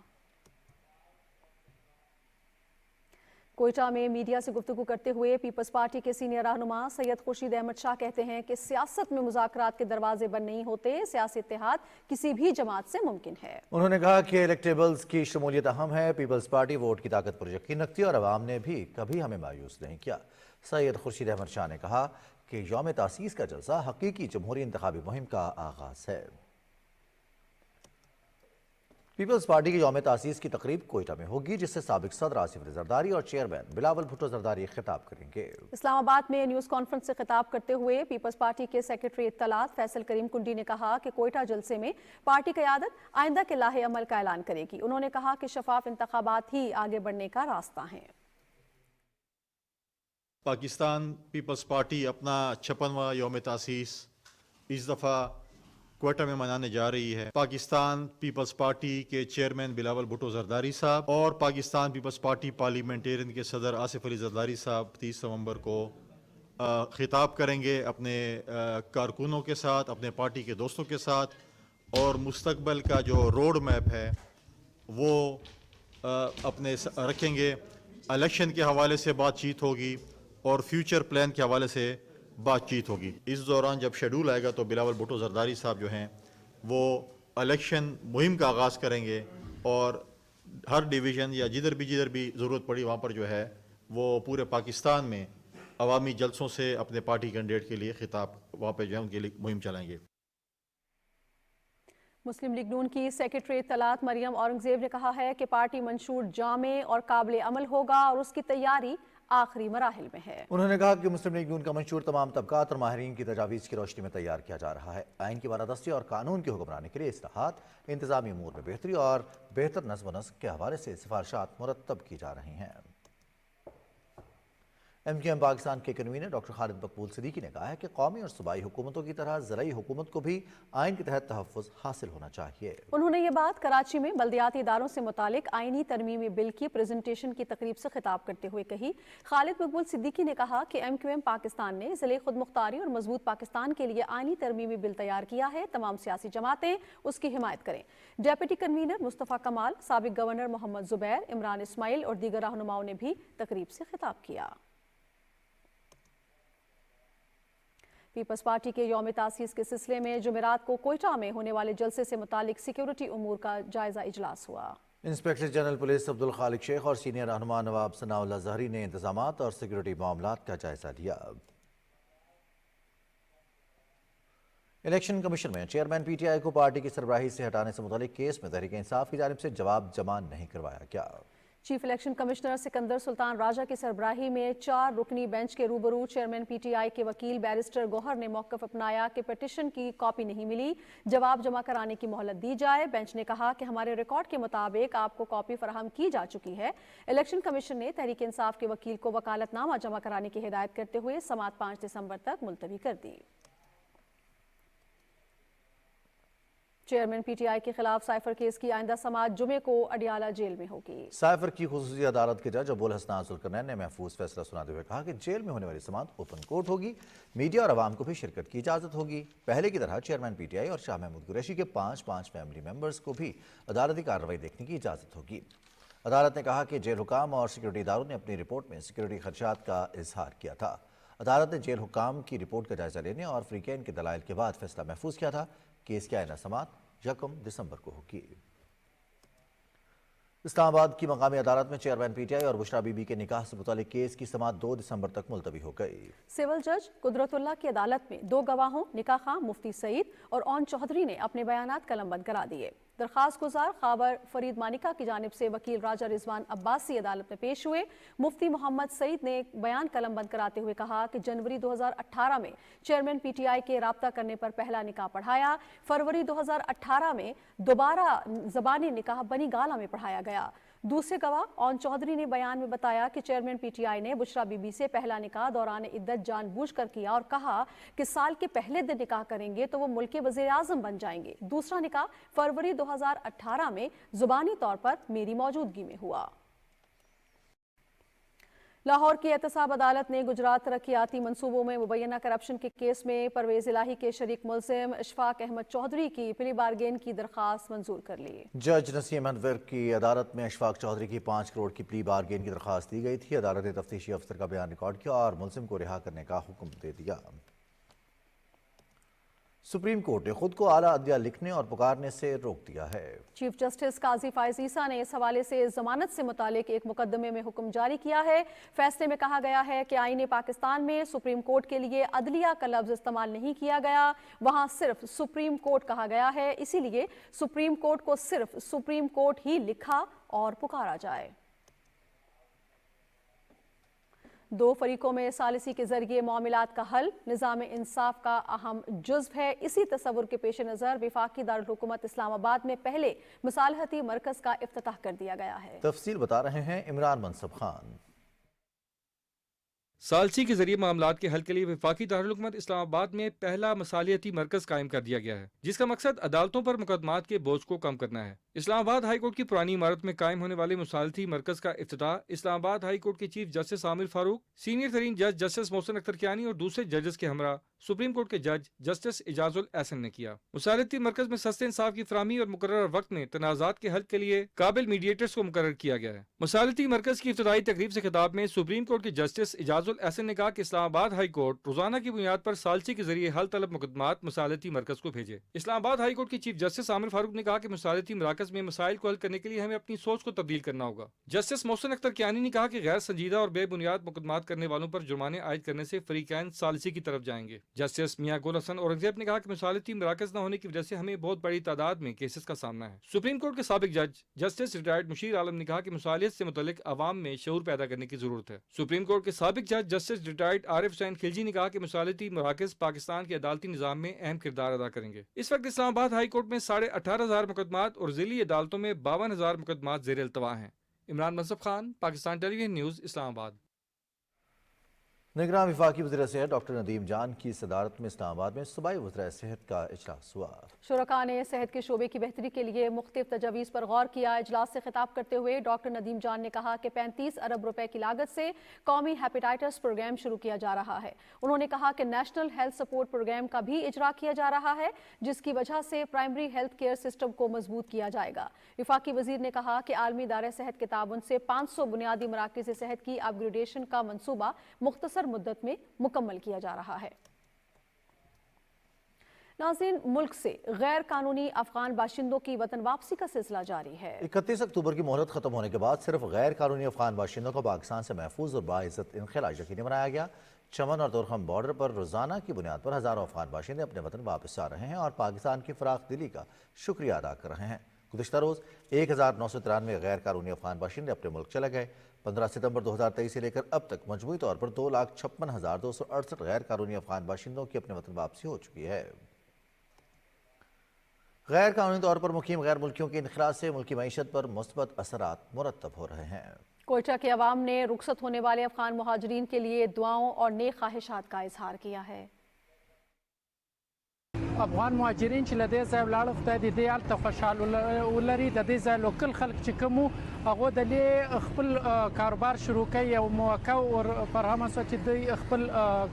कोयटा में मीडिया से गुफ्तगू करते हुए पीपल्स पार्टी के सीनियर रहनुमा सैयद खुर्शीद अहमद शाह कहते हैं कि सियासत में मुज़ाकरात के दरवाजे बंद नहीं होते, सियासी इत्तेहाद किसी भी जमात से मुमकिन है। उन्होंने कहा कि इलेक्टेबल्स की शमूलियत अहम है। पीपल्स पार्टी वोट की ताकत पर यकीन रखती है और अवाम ने भी कभी हमें मायूस नहीं किया। सैयद खुर्शीद अहमद शाह ने कहा कि यौम तासीस का जलसा हकीकी जमहूरी इंतखाबी मुहिम का आगाज है। पीपल्स पार्टी की यौम तासीस की तकरीब कोयटा में होगी, जिससे साबिक सदर आसिफ अली जरदारी और चेयरमैन बिलावल भुट्टो जरदारी खिताब करेंगे। इस्लामाबाद में न्यूज़ कॉन्फ्रेंस से खिताब करते हुए पीपल्स पार्टी के सेक्रेटरी इत्तलात फैसल करीम कुंडी ने कहा कि कोयटा जलसे में पार्टी क़यादत आइंदा के लाहे अमल का ऐलान करेगी। उन्होंने कहा कि शफाफ इंतखाबात ही आगे बढ़ने का रास्ता है। पाकिस्तान पीपल्स पार्टी अपना 56वां यौम तासीस इस दफ़ा कोयटा में मनाने जा रही है। पाकिस्तान पीपल्स पार्टी के चेयरमैन बिलावल भुट्टो जरदारी साहब और पाकिस्तान पीपल्स पार्टी पार्लियामेंटेरियन के सदर आसिफ अली जरदारी साहब 30 नवंबर को खिताब करेंगे अपने कारकुनों के साथ, अपने पार्टी के दोस्तों के साथ, और मुस्तकबिल का जो रोड मैप है वो अपने रखेंगे। इलेक्शन के हवाले से बातचीत होगी और फ्यूचर प्लान के हवाले से बातचीत होगी। इस दौरान जब शेड्यूल आएगा तो बिलावल भुट्टो जरदारी साहब जो हैं वो इलेक्शन मुहिम का आगाज़ करेंगे और हर डिवीज़न या जिधर भी ज़रूरत पड़ी वहाँ पर जो है वो पूरे पाकिस्तान में अवामी जलसों से अपने पार्टी कैंडिडेट के लिए खिताब वहाँ पर जो है उनके लिए मुहिम चलाएंगे। मुस्लिम लीग नून की सेक्रेटरी इत्तलात मरियम औरंगजेब ने कहा है कि पार्टी मंशूर जामे और काबिल अमल होगा और उसकी तैयारी आखिरी मराहिल में है। उन्होंने कहा कि मुस्लिम लीग नून का मंशूर तमाम तबकात और माहिरीन की तजावीज़ की रोशनी में तैयार किया जा रहा है। आइन की बालादस्ती और कानून की हुक्मरानी के लिए इस्लाहात, इंतजामी अमूर में बेहतरी और बेहतर नज़्म व नस्क के हवाले से सिफारिशात मुरतब की जा रही हैं। MKM पाकिस्तान के कन्वीनर डॉक्टर खालिद मकबूल सिद्दीकी ने कहा है कि कौमी और सूबाई हुकूमतों की तरह ज़राई हुकूमत को भी आइन के तहत तहफ़्फ़ुज़ हासिल होना चाहिए। उन्होंने ये बात कराची में बल्दियाती इदारों से मुतालिक आइनी तरमीमी बिल की प्रेजेंटेशन की तकरीब से खिताब करते हुए कही। खालिद मकबूल सिद्दीकी ने कहा कि MQM पाकिस्तान ने ज़िले खुद मुख्तारी और मजबूत पाकिस्तान के लिए आइनी तरमीमी बिल तैयार किया है। तमाम सियासी जमातें उसकी हिमायत करें। डेप्यूटी कन्वीनर मुस्तफ़ा कमाल, साबिक गवर्नर मोहम्मद जुबैर, इमरान इस्माइल और दीगर रहनुमाओं ने भी तकरीब से खिताब किया। पीपल्स पार्टी के यौम तासीस के सिलसिले में जुमेरात को कोयटा में होने वाले जलसे से मुतालिक सिक्योरिटी उमूर का जायजा इजलास हुआ। इंस्पेक्टर जनरल पुलिस अब्दुल खालिक शेख और सीनियर रहनुमा नवाब सनाउल्लाह ज़हरी ने इंतजामात और सिक्योरिटी मामलात का जायजा लिया। इलेक्शन कमीशन में चेयरमैन PTI को पार्टी की सरबराही से हटाने से मुतालिक केस में तहरीक इंसाफ की जानिब से जवाब जमा नहीं करवाया गया। Chief election commissioner Sikandar Sultan Raja की सरबराही में 4 रुकनी बेंच के रूबरू चेयरमैन PTI के वकील बैरिस्टर गौहर ने मौक़िफ़ अपनाया कि पिटिशन की कॉपी नहीं मिली, जवाब जमा कराने की मोहलत दी जाए। बेंच ने कहा कि हमारे रिकॉर्ड के मुताबिक आपको कॉपी फराहम की जा चुकी है। इलेक्शन कमीशन ने तहरीक इंसाफ के वकील को वकालतनामा जमा कराने की हिदायत करते हुए समाअत 5 दिसंबर तक मुलतवी कर दी। चेयरमैन PTI के खिलाफ साइफर केस की आइंदा समाअत जुमे को अडियाला जेल में होगी। साइफर की खुसूसी अदालत के जज अबुल हसन जुल्करनैन ने महफूज फैसला सुनाते हुए कहा कि जेल में होने वाली समाअत ओपन कोर्ट होगी, मीडिया और आवाम को भी शिरकत की इजाजत होगी। पहले की तरह चेयरमैन PTI और शाह महमूद कुरैशी के 5 फैमिली मेंबर्स को भी अदालती कार्रवाई देखने की इजाजत होगी। अदालत ने कहा कि जेल हुकाम और सिक्योरिटी इदारों ने अपनी रिपोर्ट में सिक्योरिटी खर्चात का इजहार किया था। अदालत ने जेल हुकाम की रिपोर्ट का जायजा लेने और फ्रीकैन के दलाइल के बाद फैसला महफूज किया था कि इसकी आइंदा समाअत 1 दिसंबर को होगी। इस्लामाबाद की मकामी अदालत में चेयरमैन PTI और बुशरा बीबी के निकाह से मुतालिक केस की समाअत 2 दिसंबर तक मुलतवी हो गई। सिविल जज कुदरतुल्लाह की अदालत में 2 गवाहों निकाह खां मुफ्ती सईद और ओन चौधरी ने अपने बयानात कलमबंद करा दिए। दरखास्त गुजार खाबर फरीद मानिका की जानिब से वकील राजा रिजवान अब्बासी अदालत में पेश हुए। मुफ्ती मोहम्मद सईद ने बयान कलमबंद कराते हुए कहा कि जनवरी 2018 में चेयरमैन PTI के राब्ता करने पर पहला निकाह पढ़ाया। फरवरी 2018 में दोबारा ज़बानी निकाह बनी गाला में पढ़ाया गया। दूसरे गवाह ओन चौधरी ने बयान में बताया कि चेयरमैन पीटीआई ने बुशरा बीबी से पहला निकाह दौरान इद्दत जानबूझकर किया और कहा कि साल के पहले दिन निकाह करेंगे तो वो मुल्क के वज़ीर आज़म बन जाएंगे। दूसरा निकाह फरवरी 2018 में जुबानी तौर पर मेरी मौजूदगी में हुआ। लाहौर की एहतसाब अदालत ने गुजरात तरक्याती मंसूबों में मुबैना करप्शन के केस में परवेज इलाही के शरीक मुलजिम इशफाक अहमद चौधरी की प्ली बार्गेन की दरख्वास्त मंजूर कर ली। जज नसीम अहमद विर्क की अदालत में इशफाक चौधरी की 5 करोड़ की प्ली बार्गेन की दरख्वास्त दी गई थी। अदालत ने तफ्तीशी अफसर का बयान रिकॉर्ड किया और मुलजिम को रिहा करने का हुक्म दे दिया। सुप्रीम कोर्ट ने खुद को आला अदलिया लिखने और पुकारने से रोक दिया है। चीफ जस्टिस काजी फायज ईसा ने इस हवाले से जमानत से मुतालिक एक मुकदमे में हुक्म जारी किया है। फैसले में कहा गया है कि आईन पाकिस्तान में सुप्रीम कोर्ट के लिए अदलिया का लफ्ज इस्तेमाल नहीं किया गया, वहां सिर्फ सुप्रीम कोर्ट कहा गया है। इसीलिए सुप्रीम कोर्ट को सिर्फ सुप्रीम कोर्ट ही लिखा और पुकारा जाए। दो फरीकों में सालिसी के जरिए मामलात का हल निज़ाम इंसाफ का अहम जुज़्व है। इसी तस्वुर के पेश नज़र वफाकी दारुल हुकूमत इस्लामाबाद में पहले मुसालहती मरकज़ का इफ्तिताह कर दिया गया है। तफसील बता रहे हैं इमरान मनसब खान। सालसी के जरिए मामलात के हल के लिए वफाकी दारुल हुकूमत इस्लामाबाद में पहला मसालियती मरकज कायम कर दिया गया है, जिसका मकसद अदालतों पर मुकदमात के बोझ को कम करना है। इस्लामाबाद हाई कोर्ट की पुरानी इमारत में कायम होने वाले मुसालती मरकज का इफ्तिताह इस्लामाबाद हाई कोर्ट के chief justice Aamir Farooq, senior तरीन जज जस्टिस मोहसिन अख्तर कियानी और दूसरे जजेस के हमरा सुप्रीम कोर्ट के जज जस्टिस इजाजुल एहसन ने किया। मुसालती मरकज में सस्ते इंसाफ की फराहमी और मुकर्रर वक्त में तनाज़ात के हल के लिए काबिल मीडिएटर्स को मुकर्रर किया गया है। मुसालती मरकज की इफ्तिताई तकरीब से खिताब में सुप्रीम कोर्ट के जस्टिस इजाजुल एहसन ने कहा कि इस्लामाबाद हाई कोर्ट रोजाना की बुनियाद पर सालसी के जरिए हल तलब मुकदमात मुसालती मरकज को भेजे। इस्लामाबाद हाई कोर्ट के चीफ जस्टिस आमिर फारूक ने कहा कि मुसालती मराकज में मसाइल को हल करने के लिए हमें अपनी सोच को तब्दील करना होगा। जस्टिस मोहसिन अख्तर कियानी ने कहा कि गैर संजीदा और बेबुनियाद मुकदमात करने वालों पर जुर्माने आयद करने से फरीकैन सालसी की तरफ जाएंगे। जस्टिस मियां गुल हसन औरंगजेब ने कहा कि मुसालती मराकज न होने की वजह से हमें बहुत बड़ी तादाद में केसेस का सामना है। सुप्रीम कोर्ट के साबिक जज जस्टिस रिटायर्ड मुशीर आलम ने कहा कि मुसालियत से मुतल्लिक अवाम में शऊर पैदा करने की जरूरत है। सुप्रीम कोर्ट के साबिक जज जस्टिस रिटायर्ड आरिफ हुसैन खिलजी ने कहा कि मुसालती मराकज पाकिस्तान के अदालती निज़ाम में अहम किरदार अदा करेंगे। इस वक्त इस्लामाबाद हाई कोर्ट में 18,500 मुकदमात और जिली अदालतों में 52,000 मुकदमात ज़ेर अल्तवा हैं। Imran Mansab Khan, Pakistan television news, Islamabad. निगरान वफाकी वज़ीर सेहत डॉक्टर नदीम जान की सदारत में इस्लामाबाद में सूबाई वज़ीर सेहत का इजलास हुआ। शुरका ने सेहत के शोबे की बेहतरी के लिए मुख्तलिफ तजावीज़ पर गौर किया। इजलास से खिताब करते हुए डॉक्टर नदीम जान ने कहा कि 35 अरब रुपए की लागत से कौमी हेपेटाइटिस प्रोग्राम शुरू किया जा रहा है। उन्होंने कहा कि नेशनल हेल्थ सपोर्ट प्रोग्राम का भी इजरा किया जा रहा है, जिसकी वजह से प्राइमरी हेल्थ केयर सिस्टम को मजबूत किया जाएगा। वफाकी वज़ीर ने कहा कि आलमी इदारे सेहत के ताउन से 500 बुनियादी मराकिज़ सेहत की अपग्रेडेशन का मनसूबा मुख्तसर मुद्दत में मुकम्मल किया जा रहा है। नाज़रीन, मुल्क से गैर कानूनी अफगान बाशिंदों की वतन वापसी का सिलसिला जारी है। 31 अक्टूबर की मोहलत खत्म होने के बाद सिर्फ गैर कानूनी अफगान बाशिंदों को पाकिस्तान से महफूज और बाइज्जत इनखला यकीनी बनाया गया। चमन और तोरखम बॉर्डर पर रोजाना की बुनियाद पर हजारों अफगान बाशिंदे अपने वतन वापस आ रहे हैं और पाकिस्तान की फराख दिली का शुक्रिया अदा कर रहे हैं। गुज़िश्ता रोज़ 1993 गैर कानूनी अफगान बाशिंदे अपने मुल्क चले गए। 15 सितंबर 2023 से लेकर अब तक मजमूई तौर पर 2,56,268 गैर कानूनी अफगान बाशिंदों की अपने वतन वापसी हो चुकी है। गैर कानूनी तौर पर मुकीम गैर मुल्कियों के इनखला से मुल्की मईशत पर मुस्बत असरात मुरतब हो रहे हैं। कोयटा के अवाम ने रुखसत होने वाले अफगान मुहाजिरीन के लिए दुआओं और नेक ख्वाहिशात का इजहार किया है। افغان مهاجرین چې لدې ځای ولاړ خدای دې هلته خوشحال ولري. د دې ځای لوکل خلک چې کوم هغه د خپل کاروبار شروع کوي او موقع او فراهم شو چې دوی خپل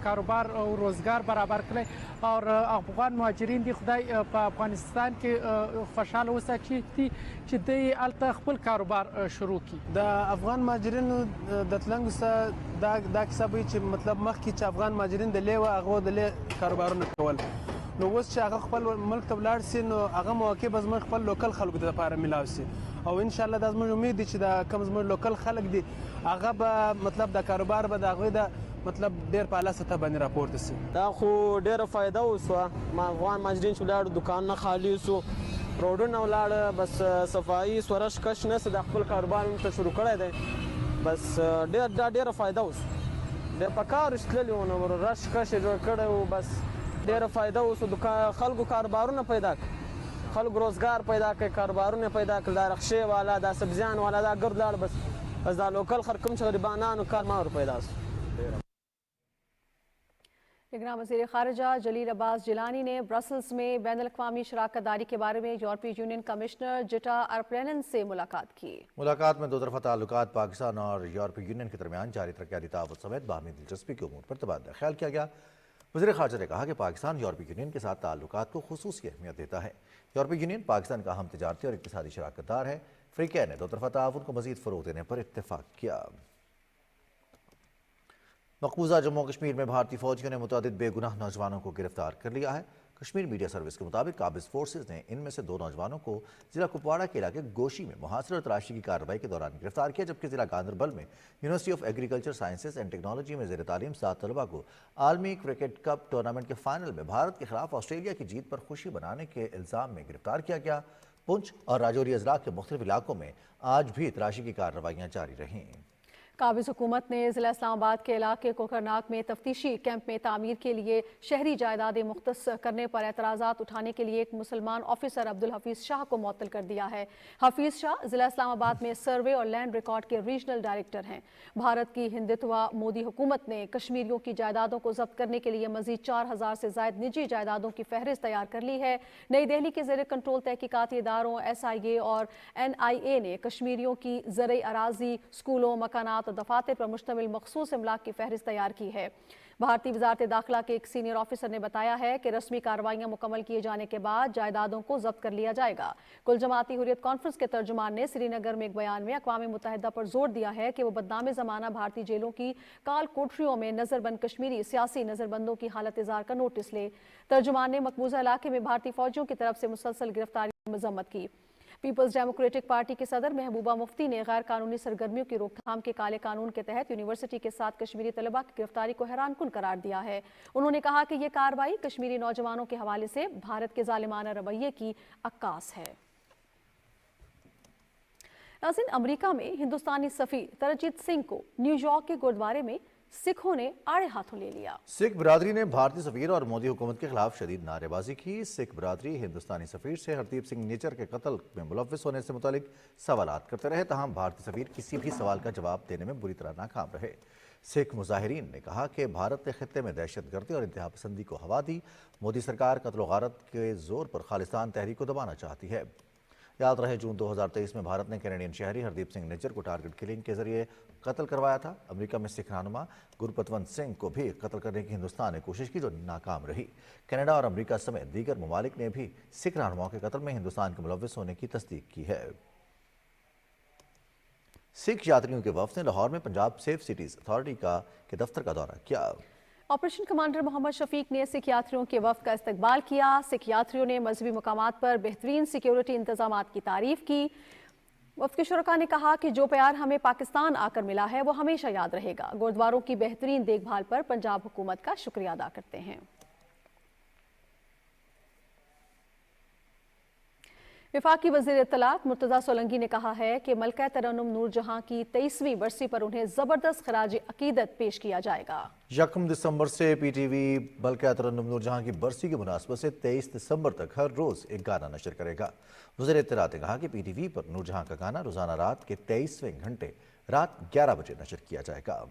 کاروبار او روزګار برابر کړي او افغان مهاجرین دي خدای په افغانستان کې خوشحال وساتي چې دوی هلته خپل کاروبار شروع کړي. د افغان مهاجرینو د تلنګ سره دا کیسه به چې مطلب مخکې چې افغان مهاجرین د لیوه هغه د کاروبارونه کول، نو اوس چې هغه خپل ملک ته ولاړ سي نو هغه مواقع به زموږ خپل لوکل خلکو ته لپاره میلاو سي او ان شاء الله دا زموږ امید دی چې دا کوم زموږ لوکل خلک دي هغه به مطلب د کاروبار به د هغوی د مطلب ډېر په اعلی سطح باندې راپورته سي. دا خو ډېره فایده وسوه. افغان مهاجرین چې ولاړو دوکانونه خالي سو، روډونه ولاړه، بس صفایي سورش کش نه د خپل کاروبار ته شروع کړی دی. بس ډېره فایده وسوه. ډېر په کار رستللي وو نو رش کش یې جوړ کړی و. بس ډېره فایده اوس خلکو کاروبارونه پیدا کړي، خلق روزگار پیدا کړي، کاروبارونه پیدا کړي، دا رخصې والا، دا سبزیان والا، دا ګرد لاړ، بس دا لوکل خلک کوم چې غریبانانو کار ما ور پیدا شو. نگراں وزیر خارجہ جلیل عباس جیلانی نے برسلز میں بین الاقوامی شراکت داری کے بارے میں یورپی یونین کمشنر جٹا ارپرینن سے ملاقات کی. ملاقات میں دو طرفہ تعلقات پاکستان اور یورپی یونین کے درمیان جاری ترقیاتی تعاون سمیت باہمی دلچسپی کے امور پر تبادلہ خیال کیا گیا. وزیر خارجہ نے کہا کہ پاکستان یورپی یونین کے ساتھ تعلقات کو خصوصی اہمیت دیتا ہے. یورپی یونین پاکستان کا اہم تجارتی اور اقتصادی شراکت دار ہے. فریقین نے دو طرفہ تعاون کو مزید فروغ دینے پر اتفاق کیا. مقبوضہ جموں کشمیر میں بھارتی فوجیوں نے متعدد بے گناہ نوجوانوں کو گرفتار کر لیا ہے. کشمیر میڈیا سروس کے مطابق قابض فورسز نے ان میں سے 2 نوجوانوں کو ضلع کپواڑہ کے علاقے گوشی میں محاصرہ اور تلاشی کی کارروائی کے دوران گرفتار کیا، جبکہ ضلع گاندربل میں university of agriculture sciences and technology میں زیر تعلیم 7 طلبہ کو عالمی کرکٹ کپ ٹورنامنٹ کے فائنل میں بھارت کے خلاف آسٹریلیا کی جیت پر خوشی منانے کے الزام میں گرفتار کیا گیا. پنچ اور راجوری اضلاع کے مختلف علاقوں میں آج بھی تلاشی کی کارروائیاں جاری رہیں. قابض حکومت نے ضلع اسلام آباد کے علاقے کوکرناگ میں تفتیشی کیمپ میں تعمیر کے لیے شہری جائیدادیں مختص کرنے پر اعتراضات اٹھانے کے لیے ایک مسلمان آفیسر عبدالحفیظ شاہ کو معطل کر دیا ہے. حفیظ شاہ ضلع اسلام آباد میں سروے اور لینڈ ریکارڈ کے ریجنل ڈائریکٹر ہیں. بھارت کی ہندتوا مودی حکومت نے کشمیریوں کی جائیدادوں کو ضبط کرنے کے لیے مزید 4000 سے زائد نجی جائیدادوں کی فہرست تیار کر لی ہے. نئی دہلی کے زیر کنٹرول تحقیقاتی اداروں SIA اور NIA نے کشمیریوں کی زرعی اراضی، اسکولوں، مکانات اور دفاتر پر مشتمل مخصوص املاک کی فہرست تیار کی ہے. بھارتی وزارت داخلہ کے ایک سینئر آفیسر نے بتایا ہے کہ رسمی کارروائیاں مکمل کیے جانے کے بعد جائیدادوں کو ضبط کر لیا جائے گا. کل جماعتی حریت کانفرنس کے ترجمان نے سری نگر میں ایک بیان میں اقوام متحدہ پر زور دیا ہے کہ وہ بدنام زمانہ بھارتی جیلوں کی کال کوٹریوں میں نظر بند کشمیری سیاسی نظر بندوں کی حالت اظہار کا نوٹس لے. ترجمان نے مقبوضہ علاقے میں بھارتی فوجیوں کی طرف سے مسلسل گرفتاری کی مذمت کی. پیپلز ڈیموکریٹک پارٹی کے صدر محبوبہ مفتی نے غیر قانونی سرگرمیوں کی روک تھام کے کالے قانون کے تحت یونیورسٹی کے ساتھ کشمیری طلبہ کی گرفتاری کو حیران کن قرار دیا ہے. انہوں نے کہا کہ یہ کارروائی کشمیری نوجوانوں کے حوالے سے بھارت کے ظالمانہ رویے کی عکاس ہے. ناظرین، امریکہ میں ہندوستانی سفیر ترجیت سنگھ کو نیو یارک کے گردوارے میں سکھوں نے آڑے ہاتھوں لے لیا. سکھ برادری نے بھارتی سفیر اور مودی حکومت کے خلاف شدید نعرے بازی کی. سکھ برادری ہندوستانی سفیر سے ہردیپ سنگھ نیچر کے قتل میں ملوث ہونے سے متعلق سوالات کرتے رہے، تاہم بھارتی سفیر کسی بھی سوال کا جواب دینے میں بری طرح ناکام رہے. سکھ مظاہرین نے کہا کہ بھارت نے خطے میں دہشت گردی اور انتہا پسندی کو ہوا دی. مودی سرکار قتل و غارت کے زور پر خالصتان تحریک کو دبانا چاہتی ہے. یاد رہے جون 2023 میں بھارت نے کینیڈین شہری ہردیپ سنگھ نیچر کو ٹارگٹ کلنگ کے ذریعے قتل کروایا تھا. امریکہ میں سکھ رہنما گرپتونت سنگھ کو بھی قتل کرنے کی ہندوستان نے کوشش کی جو ناکام رہی. کینیڈا اور امریکہ سمیت دیگر ممالک نے بھی سکھ رہنماؤں کے قتل میں ہندوستان کے ملوث ہونے کی تصدیق کی ہے. سکھ یاتریوں کے وفد نے لاہور میں پنجاب سیف سٹیز اتھارٹی کے دفتر کا دورہ کیا. آپریشن کمانڈر محمد شفیق نے سکھ یاتریوں کے وفد کا استقبال کیا. سکھ یاتریوں نے مذہبی مقامات پر بہترین سیکیورٹی انتظامات کی تعریف کی. وفد کے شرکاء نے کہا کہ جو پیار ہمیں پاکستان آ کر ملا ہے وہ ہمیشہ یاد رہے گا. گردواروں کی بہترین دیکھ بھال پر پنجاب حکومت کا شکریہ ادا کرتے ہیں. وفاقی وزیر اطلاعات مرتضیٰ سولنگی نے کہا ہے کہ ملکہ ترنم نور جہاں کی 23ویں برسی پر انہیں زبردست خراج عقیدت پیش کیا جائے گا. 1 دسمبر سے PTV ملکہ ترنم نور جہاں کی برسی کی مناسبت سے 23 دسمبر تک ہر روز ایک گانا نشر کرے گا. وزیر اطلاعات نے کہا کہ PTV پر نور جہاں کا گانا روزانہ رات کے 23ویں گھنٹے رات 11 بجے نشر کیا جائے گا.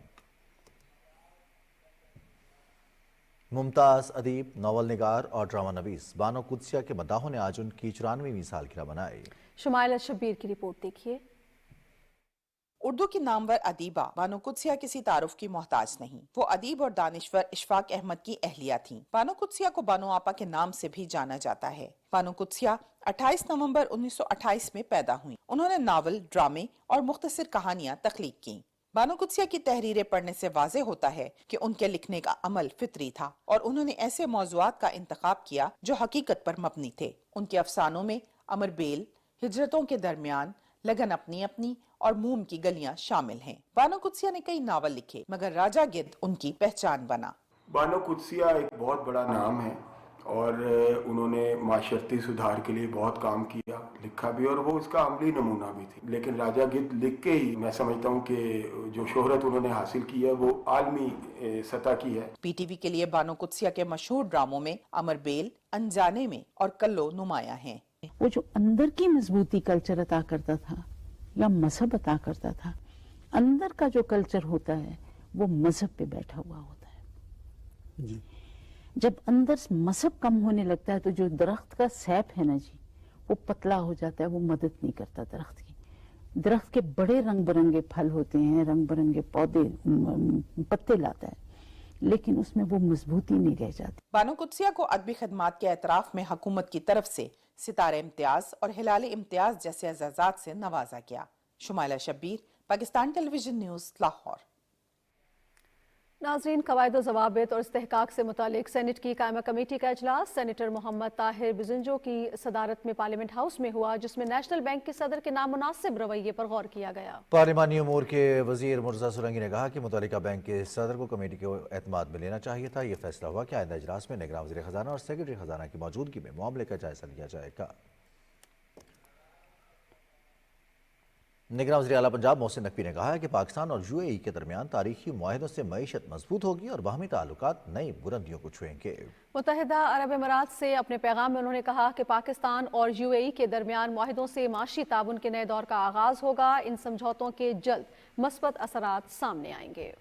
ممتاز ادیب، ناول نگار اور ڈرامہ نویس بانو قدسیہ کے مداحوں نے آج ان کی 94ویں سالگرہ منائی. شمائل شبیر کی رپورٹ دیکھیے. اردو کی نامور ادیبہ بانو قدسیہ کسی تعارف کی محتاج نہیں. وہ ادیب اور دانشور اشفاق احمد کی اہلیہ تھیں. بانو قدسیہ کو بانو آپا کے نام سے بھی جانا جاتا ہے. بانو قدسیہ 28 نومبر 1928 میں پیدا ہوئیں. انہوں نے ناول، ڈرامے اور مختصر کہانیاں تخلیق کیں. بانو قدسیہ کی تحریریں پڑھنے سے واضح ہوتا ہے کہ ان کے لکھنے کا عمل فطری تھا اور انہوں نے ایسے موضوعات کا انتخاب کیا جو حقیقت پر مبنی تھے. ان کے افسانوں میں امر بیل، ہجرتوں کے درمیان، لگن اپنی اپنی اور موم کی گلیاں شامل ہیں. بانو قدسیہ نے کئی ناول لکھے مگر راجہ گدھ ان کی پہچان بنا. بانو قدسیہ ایک بہت بڑا نام ہے اور انہوں نے معاشرتی سدھار کے لیے بہت کام کیا، لکھا بھی، اور وہ اس کا عملی نمونہ بھی تھی. لیکن راجہ گدھ لکھ کے ہی میں سمجھتا ہوں کہ جو شہرت انہوں نے حاصل کی ہے وہ عالمی سطح کی ہے. PTV کے لیے بانو قدسیہ کے مشہور ڈراموں میں امر بیل، انجانے میں اور کلو نمایاں ہیں. वो जो अंदर की मजबूती कल्चर अता करता था या मजहब अता करता था, अंदर का जो कल्चर होता है वो मजहब पे बैठा हुआ होता है जी। जब अंदर मजहब कम होने लगता है तो जो दरख्त का सैप है ना जी, वो पतला हो जाता है, वो मदद नहीं करता दरख्त की। दरख्त के बड़े रंग बिरंगे फल होते हैं, रंग बिरंगे पौधे पत्ते लाता है, लेकिन उसमें वो मजबूती नहीं रह जाती। बानो कुद्सिया को अदबी खदमात के एतराफ में हुकूमत की तरफ से सितारे इम्तियाज और हिलाल इम्तियाज जैसे एजाजात से नवाजा गया। Shumaila Shabbir, Pakistan television news, Lahore. नाज़रीन, कवायद ज़वाबित और इस्तेहकाक से मुतालिक सेनेट की कायमा कमेटी का इजलास सेनेटर मोहम्मद ताहिर बिजंजो की सदारत में पार्लियामेंट हाउस में हुआ, जिसमें नेशनल बैंक के सदर के नामुनासिब रवैये पर गौर किया गया। पार्लिमानी उमूर के वजीर मुर्जा सुरंगी ने कहा कि मुतल्लिका बैंक के सदर को कमेटी के एतमाद में लेना चाहिए था। ये फैसला हुआ कि आइंदा इजलास में निगरान वज़ीर ख़जाना और सेक्रेटरी ख़जाना की मौजूदगी में मामले का जायजा लिया जाएगा। निगरान वज़ीर आला पंजाब मोहसिन नकवी ने कहा है कि पाकिस्तान और यूएई के दरमियान तारीखी मुआहदों से मईशत मजबूत होगी और बाहमी ताल्लुकात नई बुलंदियों को छुएंगे। मुत्तहिदा अरब अमीरात से अपने पैगाम में उन्होंने कहा कि पाकिस्तान और यूएई के दरमियान मुआहदों से माशी ताउन के नए दौर का आगाज होगा। इन समझौतों के जल्द मस्बत असरात सामने आएंगे।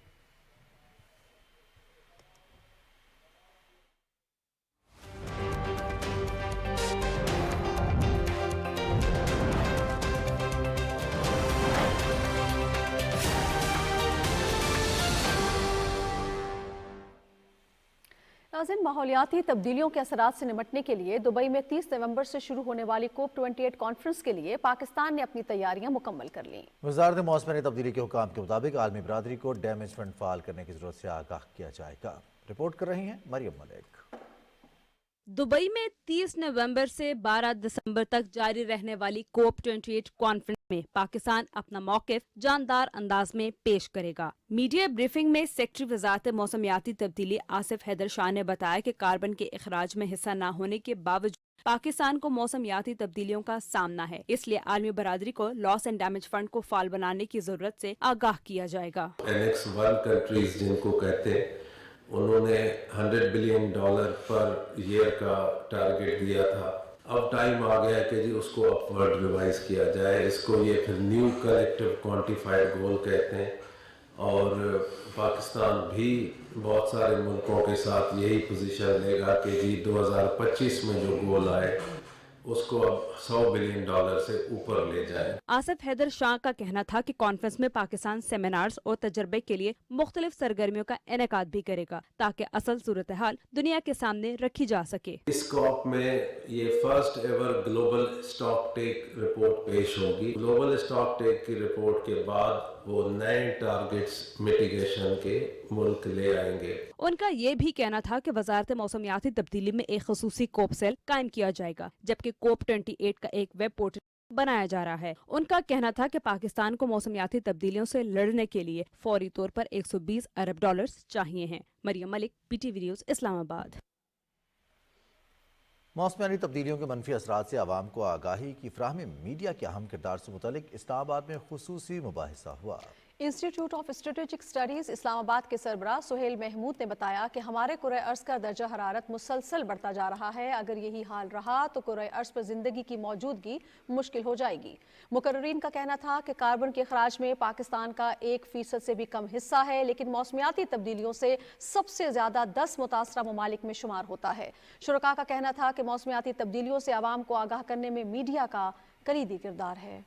नाज़रीन, माहौलियाती तब्दीलियों के असरात से निमटने के लिए दुबई में 30 नवंबर से शुरू होने वाली COP28 कॉन्फ्रेंस के लिए पाकिस्तान ने अपनी तैयारियां मुकम्मल कर लीं। वज़ारत मौसमी तब्दीली के हुकाम के मुताबिक आलमी बरादरी को डैमेज फंड फाल करने की जरूरत से आगाह किया जाएगा। रिपोर्ट कर रही हैं मरियम मलिक। दुबई में 30 नवंबर से 12 दिसंबर तक जारी रहने वाली COP28 कॉन्फ्रेंस में पाकिस्तान अपना मौक़िफ़ जानदार अंदाज में पेश करेगा। मीडिया ब्रीफिंग में सेक्रेटरी वज़ारत मौसमियाती तब्दीली आसिफ हैदर शाह ने बताया कि कार्बन के अखराज में हिस्सा न होने के बावजूद पाकिस्तान को मौसमियाती तब्दीलियों का सामना है, इसलिए आलमी बरादरी को लॉस एंड डैमेज फंड को फाल बनाने की जरूरत से आगाह किया जाएगा। Annex 1 कंट्रीज जिनको कहते हैं, उन्होंने $100 बिलियन पर ईयर का टारगेट दिया था। अब टाइम आ गया कि जी उसको अपवर्ड रिवाइज किया जाए। इसको ये फिर न्यू कलेक्टिव क्वांटिफाइड गोल कहते हैं और पाकिस्तान भी बहुत सारे मुल्कों के साथ यही पोजीशन लेगा कि जी 2025 में जो गोल आए उसको अब $100 बिलियन से ऊपर ले जाए। आसिफ हैदर शाह का कहना था कि कॉन्फ्रेंस में पाकिस्तान सेमिनार्स और तजर्बे के लिए मुख्तलिफ सरगर्मियों का इनेकाद भी करेगा ताकि असल सूरत हाल दुनिया के सामने रखी जा सके। इस कॉप में ये first ever global stocktake report पेश होगी। ग्लोबल स्टॉक टेक की रिपोर्ट के बाद वो नए टारगेट्स मिटिगेशन के मुल्क ले आएंगे। उनका ये भी कहना था कि वजारत मौसमियाती तब्दीली में एक खसूसी कोप सेल कायम किया जाएगा, जबकि COP28 का एक वेब पोर्टल बनाया जा रहा है। उनका कहना था कि पाकिस्तान को मौसमियाती तब्दीलियों से लड़ने के लिए फौरी तौर पर $120 अरब चाहिए हैं। Maryam Malik, PTV news, Islamabad. मौसमी तब्दीलियों के मनफी असरात से आवाम को आगाही की फ्राहमी मीडिया के अहम किरदार से मुतालिक इस्लामाबाद में खुसूसी मुबाहिसा हुआ। Institute of strategic studies Islamabad के सरबराह सुहेल महमूद ने बताया कि हमारे कुरे अर्ज का दर्जा हरारत मुसलसल बढ़ता जा रहा है। अगर यही हाल रहा तो कुरे अर्ज पर जिंदगी की मौजूदगी मुश्किल हो जाएगी। मुकर्रीन का कहना था कि कार्बन के अखराज में पाकिस्तान का 1% से भी कम हिस्सा है, लेकिन मौसमियाती तब्दीलियों से सबसे ज्यादा 10 मुतासरा ममालिक में शुमार होता है। शुरका का कहना था कि मौसमियाती तब्दीलियों से आवाम को आगाह करने में मीडिया का कलीदी किरदार है।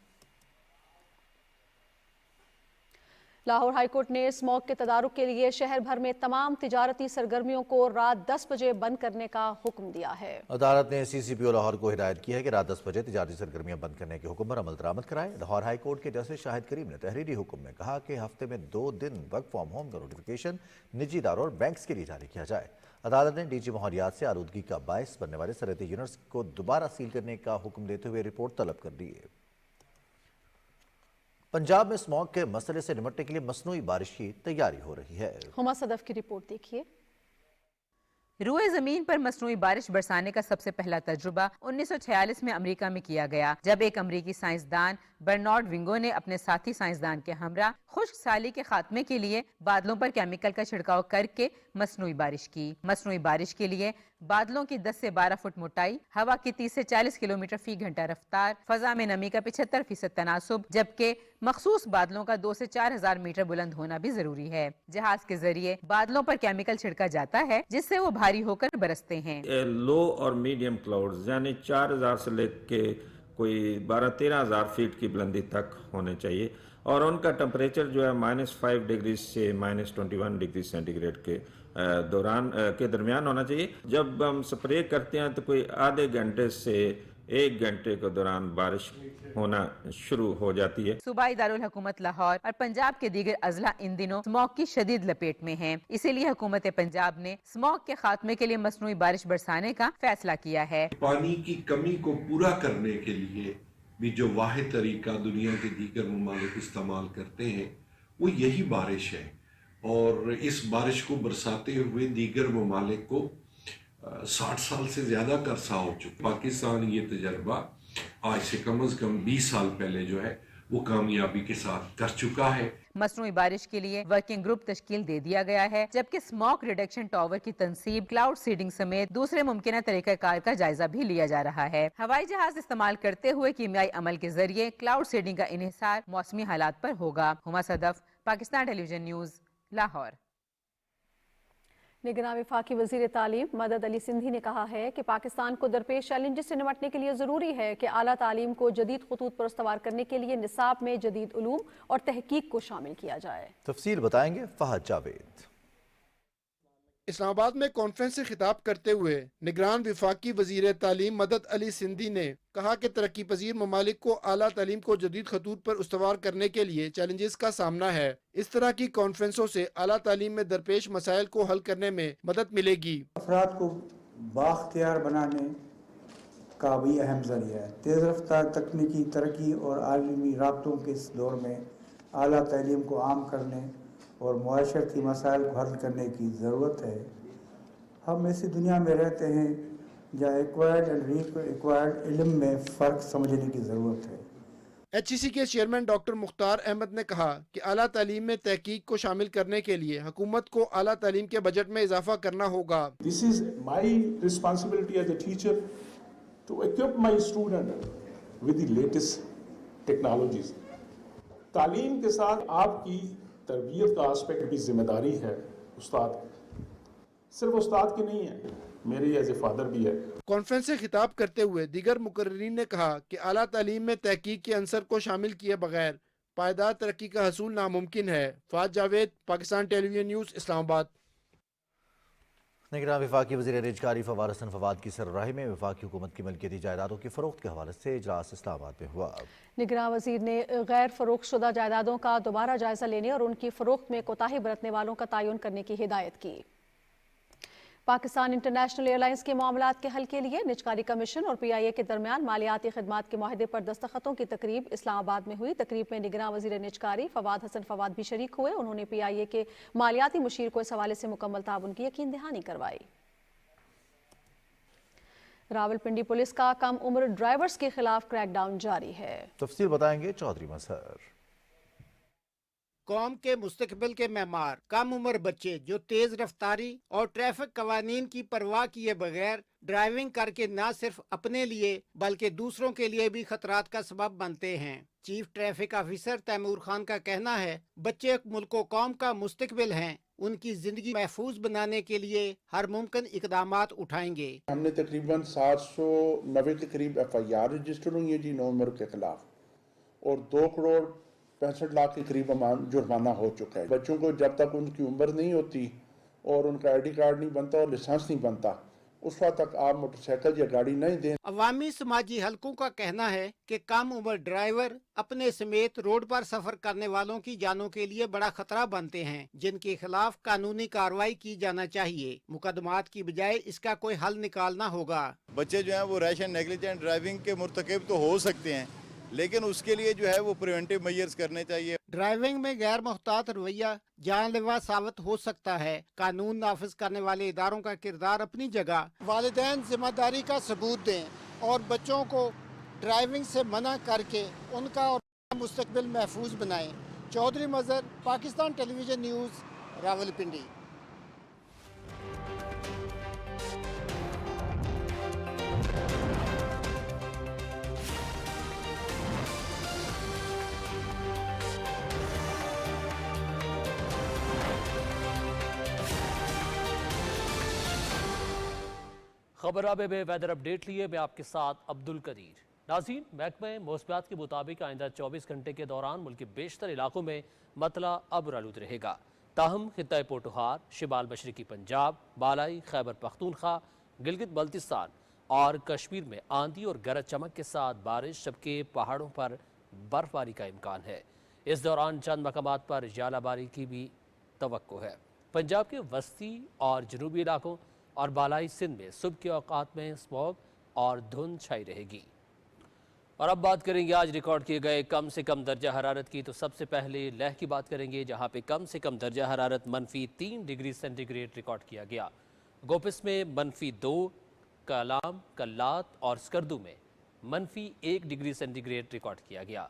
लाहौर हाईकोर्ट ने स्मॉग के तदारुक के लिए शहर भर में तमाम तिजारती सरगर्मियों को रात 10 बजे बंद करने का हुक्म दिया है। अदालत ने CCPO लाहौर को हिदायत की है कि रात 10 बजे तिजारती सरगर्मियां बंद करने के हुक्म पर अमल दरामद कराए। लाहौर हाईकोर्ट के जस्टिस शाहिद करीम ने तहरीरी हुक्म में कहा कि हफ्ते में 2 दिन वर्क फ्रॉम होम का नोटिफिकेशन निजी इदारों और बैंक्स के लिए जारी किया जाए। अदालत ने DG माहौलियात से आलूदगी का बायस बनने वाले सरहदी यूनिट्स को दोबारा सील करने का हुक्म देते हुए रिपोर्ट तलब कर दी है। पंजाब में स्मॉग के मसले से निपटने के लिए मसनूई बारिश की तैयारी हो रही है। हुमा सदफ की रिपोर्ट देखिए। روئے زمین پر مصنوعی بارش برسانے کا سب سے پہلا تجربہ 1946 میں امریکہ میں کیا گیا، جب ایک امریکی سائنسدان برنارڈ ونگو نے اپنے ساتھی سائنسدان کے ہمراہ خشک سالی کے خاتمے کے لیے بادلوں پر کیمیکل کا چھڑکاؤ کر کے مصنوعی بارش کی۔ مصنوعی بارش کے لیے بادلوں کی 10 سے 12 فٹ موٹائی، ہوا کی 30 سے 40 کلومیٹر فی گھنٹہ رفتار، فضا میں نمی کا 75% تناسب، جبکہ مخصوص بادلوں کا 2 سے 4 ہزار میٹر بلند ہونا بھی ضروری ہے۔ جہاز کے ذریعے بادلوں پر کیمیکل چھڑکا جاتا ہے جس سے وہ بھاری ہو کر برستے ہیں۔ لو اور میڈیم کلاؤڈز یعنی 4000 سے لے کے کوئی 12-13 ہزار فیٹ کی بلندی تک ہونے چاہیے، اور ان کا ٹمپریچر جو ہے -5 ڈگری سے -21 ڈگری سینٹی گریڈ کے درمیان ہونا چاہیے۔ جب ہم سپرے کرتے ہیں تو کوئی آدھے گھنٹے سے 1 گھنٹے کے دوران بارش ہونا شروع ہو جاتی ہے۔ صوبائی دارالحکومت لاہور اور پنجاب کے دیگر اضلاع ان دنوں اسموگ کی شدید لپیٹ میں ہیں، اسی لیے حکومت پنجاب نے اسموگ کے خاتمے کے لیے مصنوعی بارش برسانے کا فیصلہ کیا ہے۔ پانی کی کمی کو پورا کرنے کے لیے بھی جو واحد طریقہ دنیا کے دیگر ممالک استعمال کرتے ہیں وہ یہی بارش ہے، اور اس بارش کو برساتے ہوئے دیگر ممالک کو 60 سال سے زیادہ کا عرصہ ہو چکا۔ پاکستان یہ تجربہ آج سے کم از کم 20 سال پہلے جو ہے وہ کامیابی کے ساتھ کر چکا ہے۔ مصنوعی بارش کے لیے ورکنگ گروپ تشکیل دے دیا گیا ہے، جبکہ اسموگ ریڈکشن ٹاور کی تنصیب، کلاؤڈ سیڈنگ سمیت دوسرے ممکنہ طریقہ کار کا جائزہ بھی لیا جا رہا ہے۔ ہوائی جہاز استعمال کرتے ہوئے کیمیائی عمل کے ذریعے کلاؤڈ سیڈنگ کا انحصار موسمی حالات پر ہوگا۔ ہما صدف، پاکستان ٹیلی ویژن نیوز، لاہور۔ نگراں وفاقی وزیر تعلیم مدد علی سندھی نے کہا ہے کہ پاکستان کو درپیش چیلنجز سے نمٹنے کے لیے ضروری ہے کہ اعلیٰ تعلیم کو جدید خطوط پر استوار کرنے کے لیے نصاب میں جدید علوم اور تحقیق کو شامل کیا جائے۔ تفصیل بتائیں گے فہد جاوید۔ اسلام آباد میں کانفرنس سے خطاب کرتے ہوئے نگران وفاقی وزیر تعلیم مدد علی سندھی نے کہا کہ ترقی پذیر ممالک کو اعلیٰ تعلیم کو جدید خطوط پر استوار کرنے کے لیے چیلنجز کا سامنا ہے۔ اس طرح کی کانفرنسوں سے اعلیٰ تعلیم میں درپیش مسائل کو حل کرنے میں مدد ملے گی۔ افراد کو بااختیار بنانے کا بھی اہم ذریعہ ہے۔ تیز رفتار تکنیکی ترقی اور عالمی رابطوں کے اس دور میں اعلیٰ تعلیم کو عام کرنے اور معاشرتی مسائل کو حل کرنے کی ضرورت ہے۔ ہم ایسی دنیا میں رہتے ہیں جہاں ایکوائرڈ اینڈ ری ایکوائرڈ علم میں فرق سمجھنے کی ضرورت ہے۔ ایچ ای سی کے چیئرمین ڈاکٹر مختار احمد نے کہا کہ اعلیٰ تعلیم میں تحقیق کو شامل کرنے کے لیے حکومت کو اعلیٰ تعلیم کے بجٹ میں اضافہ کرنا ہوگا۔ This is my responsibility as a teacher to equip my student with the latest technologies۔ تعلیم کے ساتھ آپ کی تربیت کا آسپیکٹ بھی ذمہ داری ہے استاد، صرف استاد کی نہیں ہے، میری ایز اے فادر بھی ہے۔ کانفرنس سے خطاب کرتے ہوئے دیگر مقررین نے کہا کہ اعلیٰ تعلیم میں تحقیق کے عنصر کو شامل کیے بغیر پائیدار ترقی کا حصول ناممکن ہے۔ فہد جاوید، پاکستان ٹیلی ویژن نیوز، اسلام آباد۔ نگراں وفاقی وزیر ریزگاری فواد حسن فواد کی سربراہی میں وفاقی حکومت کی ملکیتی جائیدادوں کی فروخت کے حوالے سے اجلاس اسلام آباد میں ہوا۔ نگراں وزیر نے غیر فروخت شدہ جائیدادوں کا دوبارہ جائزہ لینے اور ان کی فروخت میں کوتاہی برتنے والوں کا تعین کرنے کی ہدایت کی۔ پاکستان انٹرنیشنل ایئر لائنز کے معاملات کے حل کے لیے نجکاری کمیشن اور پی آئی اے کے درمیان مالیاتی خدمات کے معاہدے پر دستخطوں کی تقریب اسلام آباد میں ہوئی۔ تقریب میں نگراں وزیر نجکاری فواد حسن فواد بھی شریک ہوئے۔ انہوں نے پی آئی اے کے مالیاتی مشیر کو اس حوالے سے مکمل تعاون کی یقین دہانی کروائی۔ راولپنڈی پولیس کا کم عمر ڈرائیورز کے خلاف کریک ڈاؤن جاری ہے۔ تفصیل بتائیں گے چودھری مظہر۔ قوم کے مستقبل کے معمار کم عمر بچے جو تیز رفتاری اور ٹریفک قوانین کی پرواہ کیے بغیر ڈرائیونگ کر کے نہ صرف اپنے لیے بلکہ دوسروں کے لیے بھی خطرات کا سبب بنتے ہیں۔ Chief traffic officer Taimur Khan کا کہنا ہے بچے ملک و قوم کا مستقبل ہیں، ان کی زندگی محفوظ بنانے کے لیے ہر ممکن اقدامات اٹھائیں گے۔ ہم نے تقریباً 790 کے قریب ایف آئی آر رجسٹر ہوئی ہے نو عمر کے خلاف، اور 2,65,00,000 کے قریب جرمانہ ہو چکا ہے۔ بچوں کو جب تک ان کی عمر نہیں ہوتی اور ان کا آئی ڈی کارڈ نہیں بنتا اور لائسنس نہیں بنتا اس وقت تک آپ موٹر سائیکل یا گاڑی نہیں دیں۔ عوامی سماجی حلقوں کا کہنا ہے کہ کم عمر ڈرائیور اپنے سمیت روڈ پر سفر کرنے والوں کی جانوں کے لیے بڑا خطرہ بنتے ہیں، جن کے خلاف قانونی کارروائی کی جانا چاہیے۔ مقدمات کی بجائے اس کا کوئی حل نکالنا ہوگا۔ بچے جو ہیں وہ ریش اینڈ نیگلیجنٹ ڈرائیونگ کے مرتکب تو ہو سکتے ہیں، لیکن اس کے لیے جو ہے وہ پریونٹیو میئرز کرنے چاہیے. ڈرائیونگ میں غیر محتاط رویہ جان لیوا ثابت ہو سکتا ہے. قانون نافذ کرنے والے اداروں کا کردار اپنی جگہ. والدین ذمہ داری کا ثبوت دیں اور بچوں کو ڈرائیونگ سے منع کر کے ان کا اور مستقبل محفوظ بنائیں. چودھری مظہر، پاکستان ٹیلی ویژن نیوز، راولپنڈی. خبرابے میں ویدر اپڈیٹ لیے میں آپ کے ساتھ عبد القدیر. ناظرین، محکمہ موسمیات کے مطابق آئندہ 24 گھنٹے کے دوران ملک کے بیشتر علاقوں میں مطلع ابر آلود رہے گا. تاہم خطہ پوٹوہار، شمال مشرقی پنجاب، بالائی خیبر پختونخوا، گلگت بلتستان اور کشمیر میں آندھی اور گرج چمک کے ساتھ بارش جبکہ پہاڑوں پر برف باری کا امکان ہے. اس دوران چند مقامات پر ژالہ باری کی بھی توقع ہے. پنجاب کے وسطی اور جنوبی علاقوں اور بالائی سندھ میں صبح کے اوقات میں اسموگ اور دھند چھائی رہے گی. اور اب بات کریں گے آج ریکارڈ کیے گئے کم سے کم درجہ حرارت کی. تو سب سے پہلے لیہ کی بات کریں گے جہاں پہ کم سے کم درجہ حرارت -3 ڈگری سینٹی گریڈ ریکارڈ کیا گیا. گوپس میں -2، کالام، کلات اور سکردو میں -1 ڈگری سینٹی گریڈ ریکارڈ کیا گیا.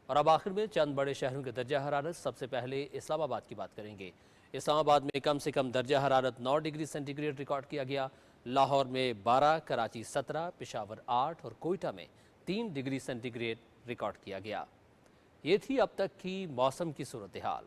اور اب آخر میں چند بڑے شہروں کے درجہ حرارت. سب سے پہلے اسلام آباد کی بات کریں گے. اسلام آباد میں کم سے کم درجہ حرارت 9 ڈگری سینٹی گریڈ ریکارڈ کیا گیا. لاہور میں 12، کراچی 17، پشاور 8 اور کوئٹہ میں 3 ڈگری سینٹی گریڈ ریکارڈ کیا گیا. یہ تھی اب تک کی موسم کی صورتحال.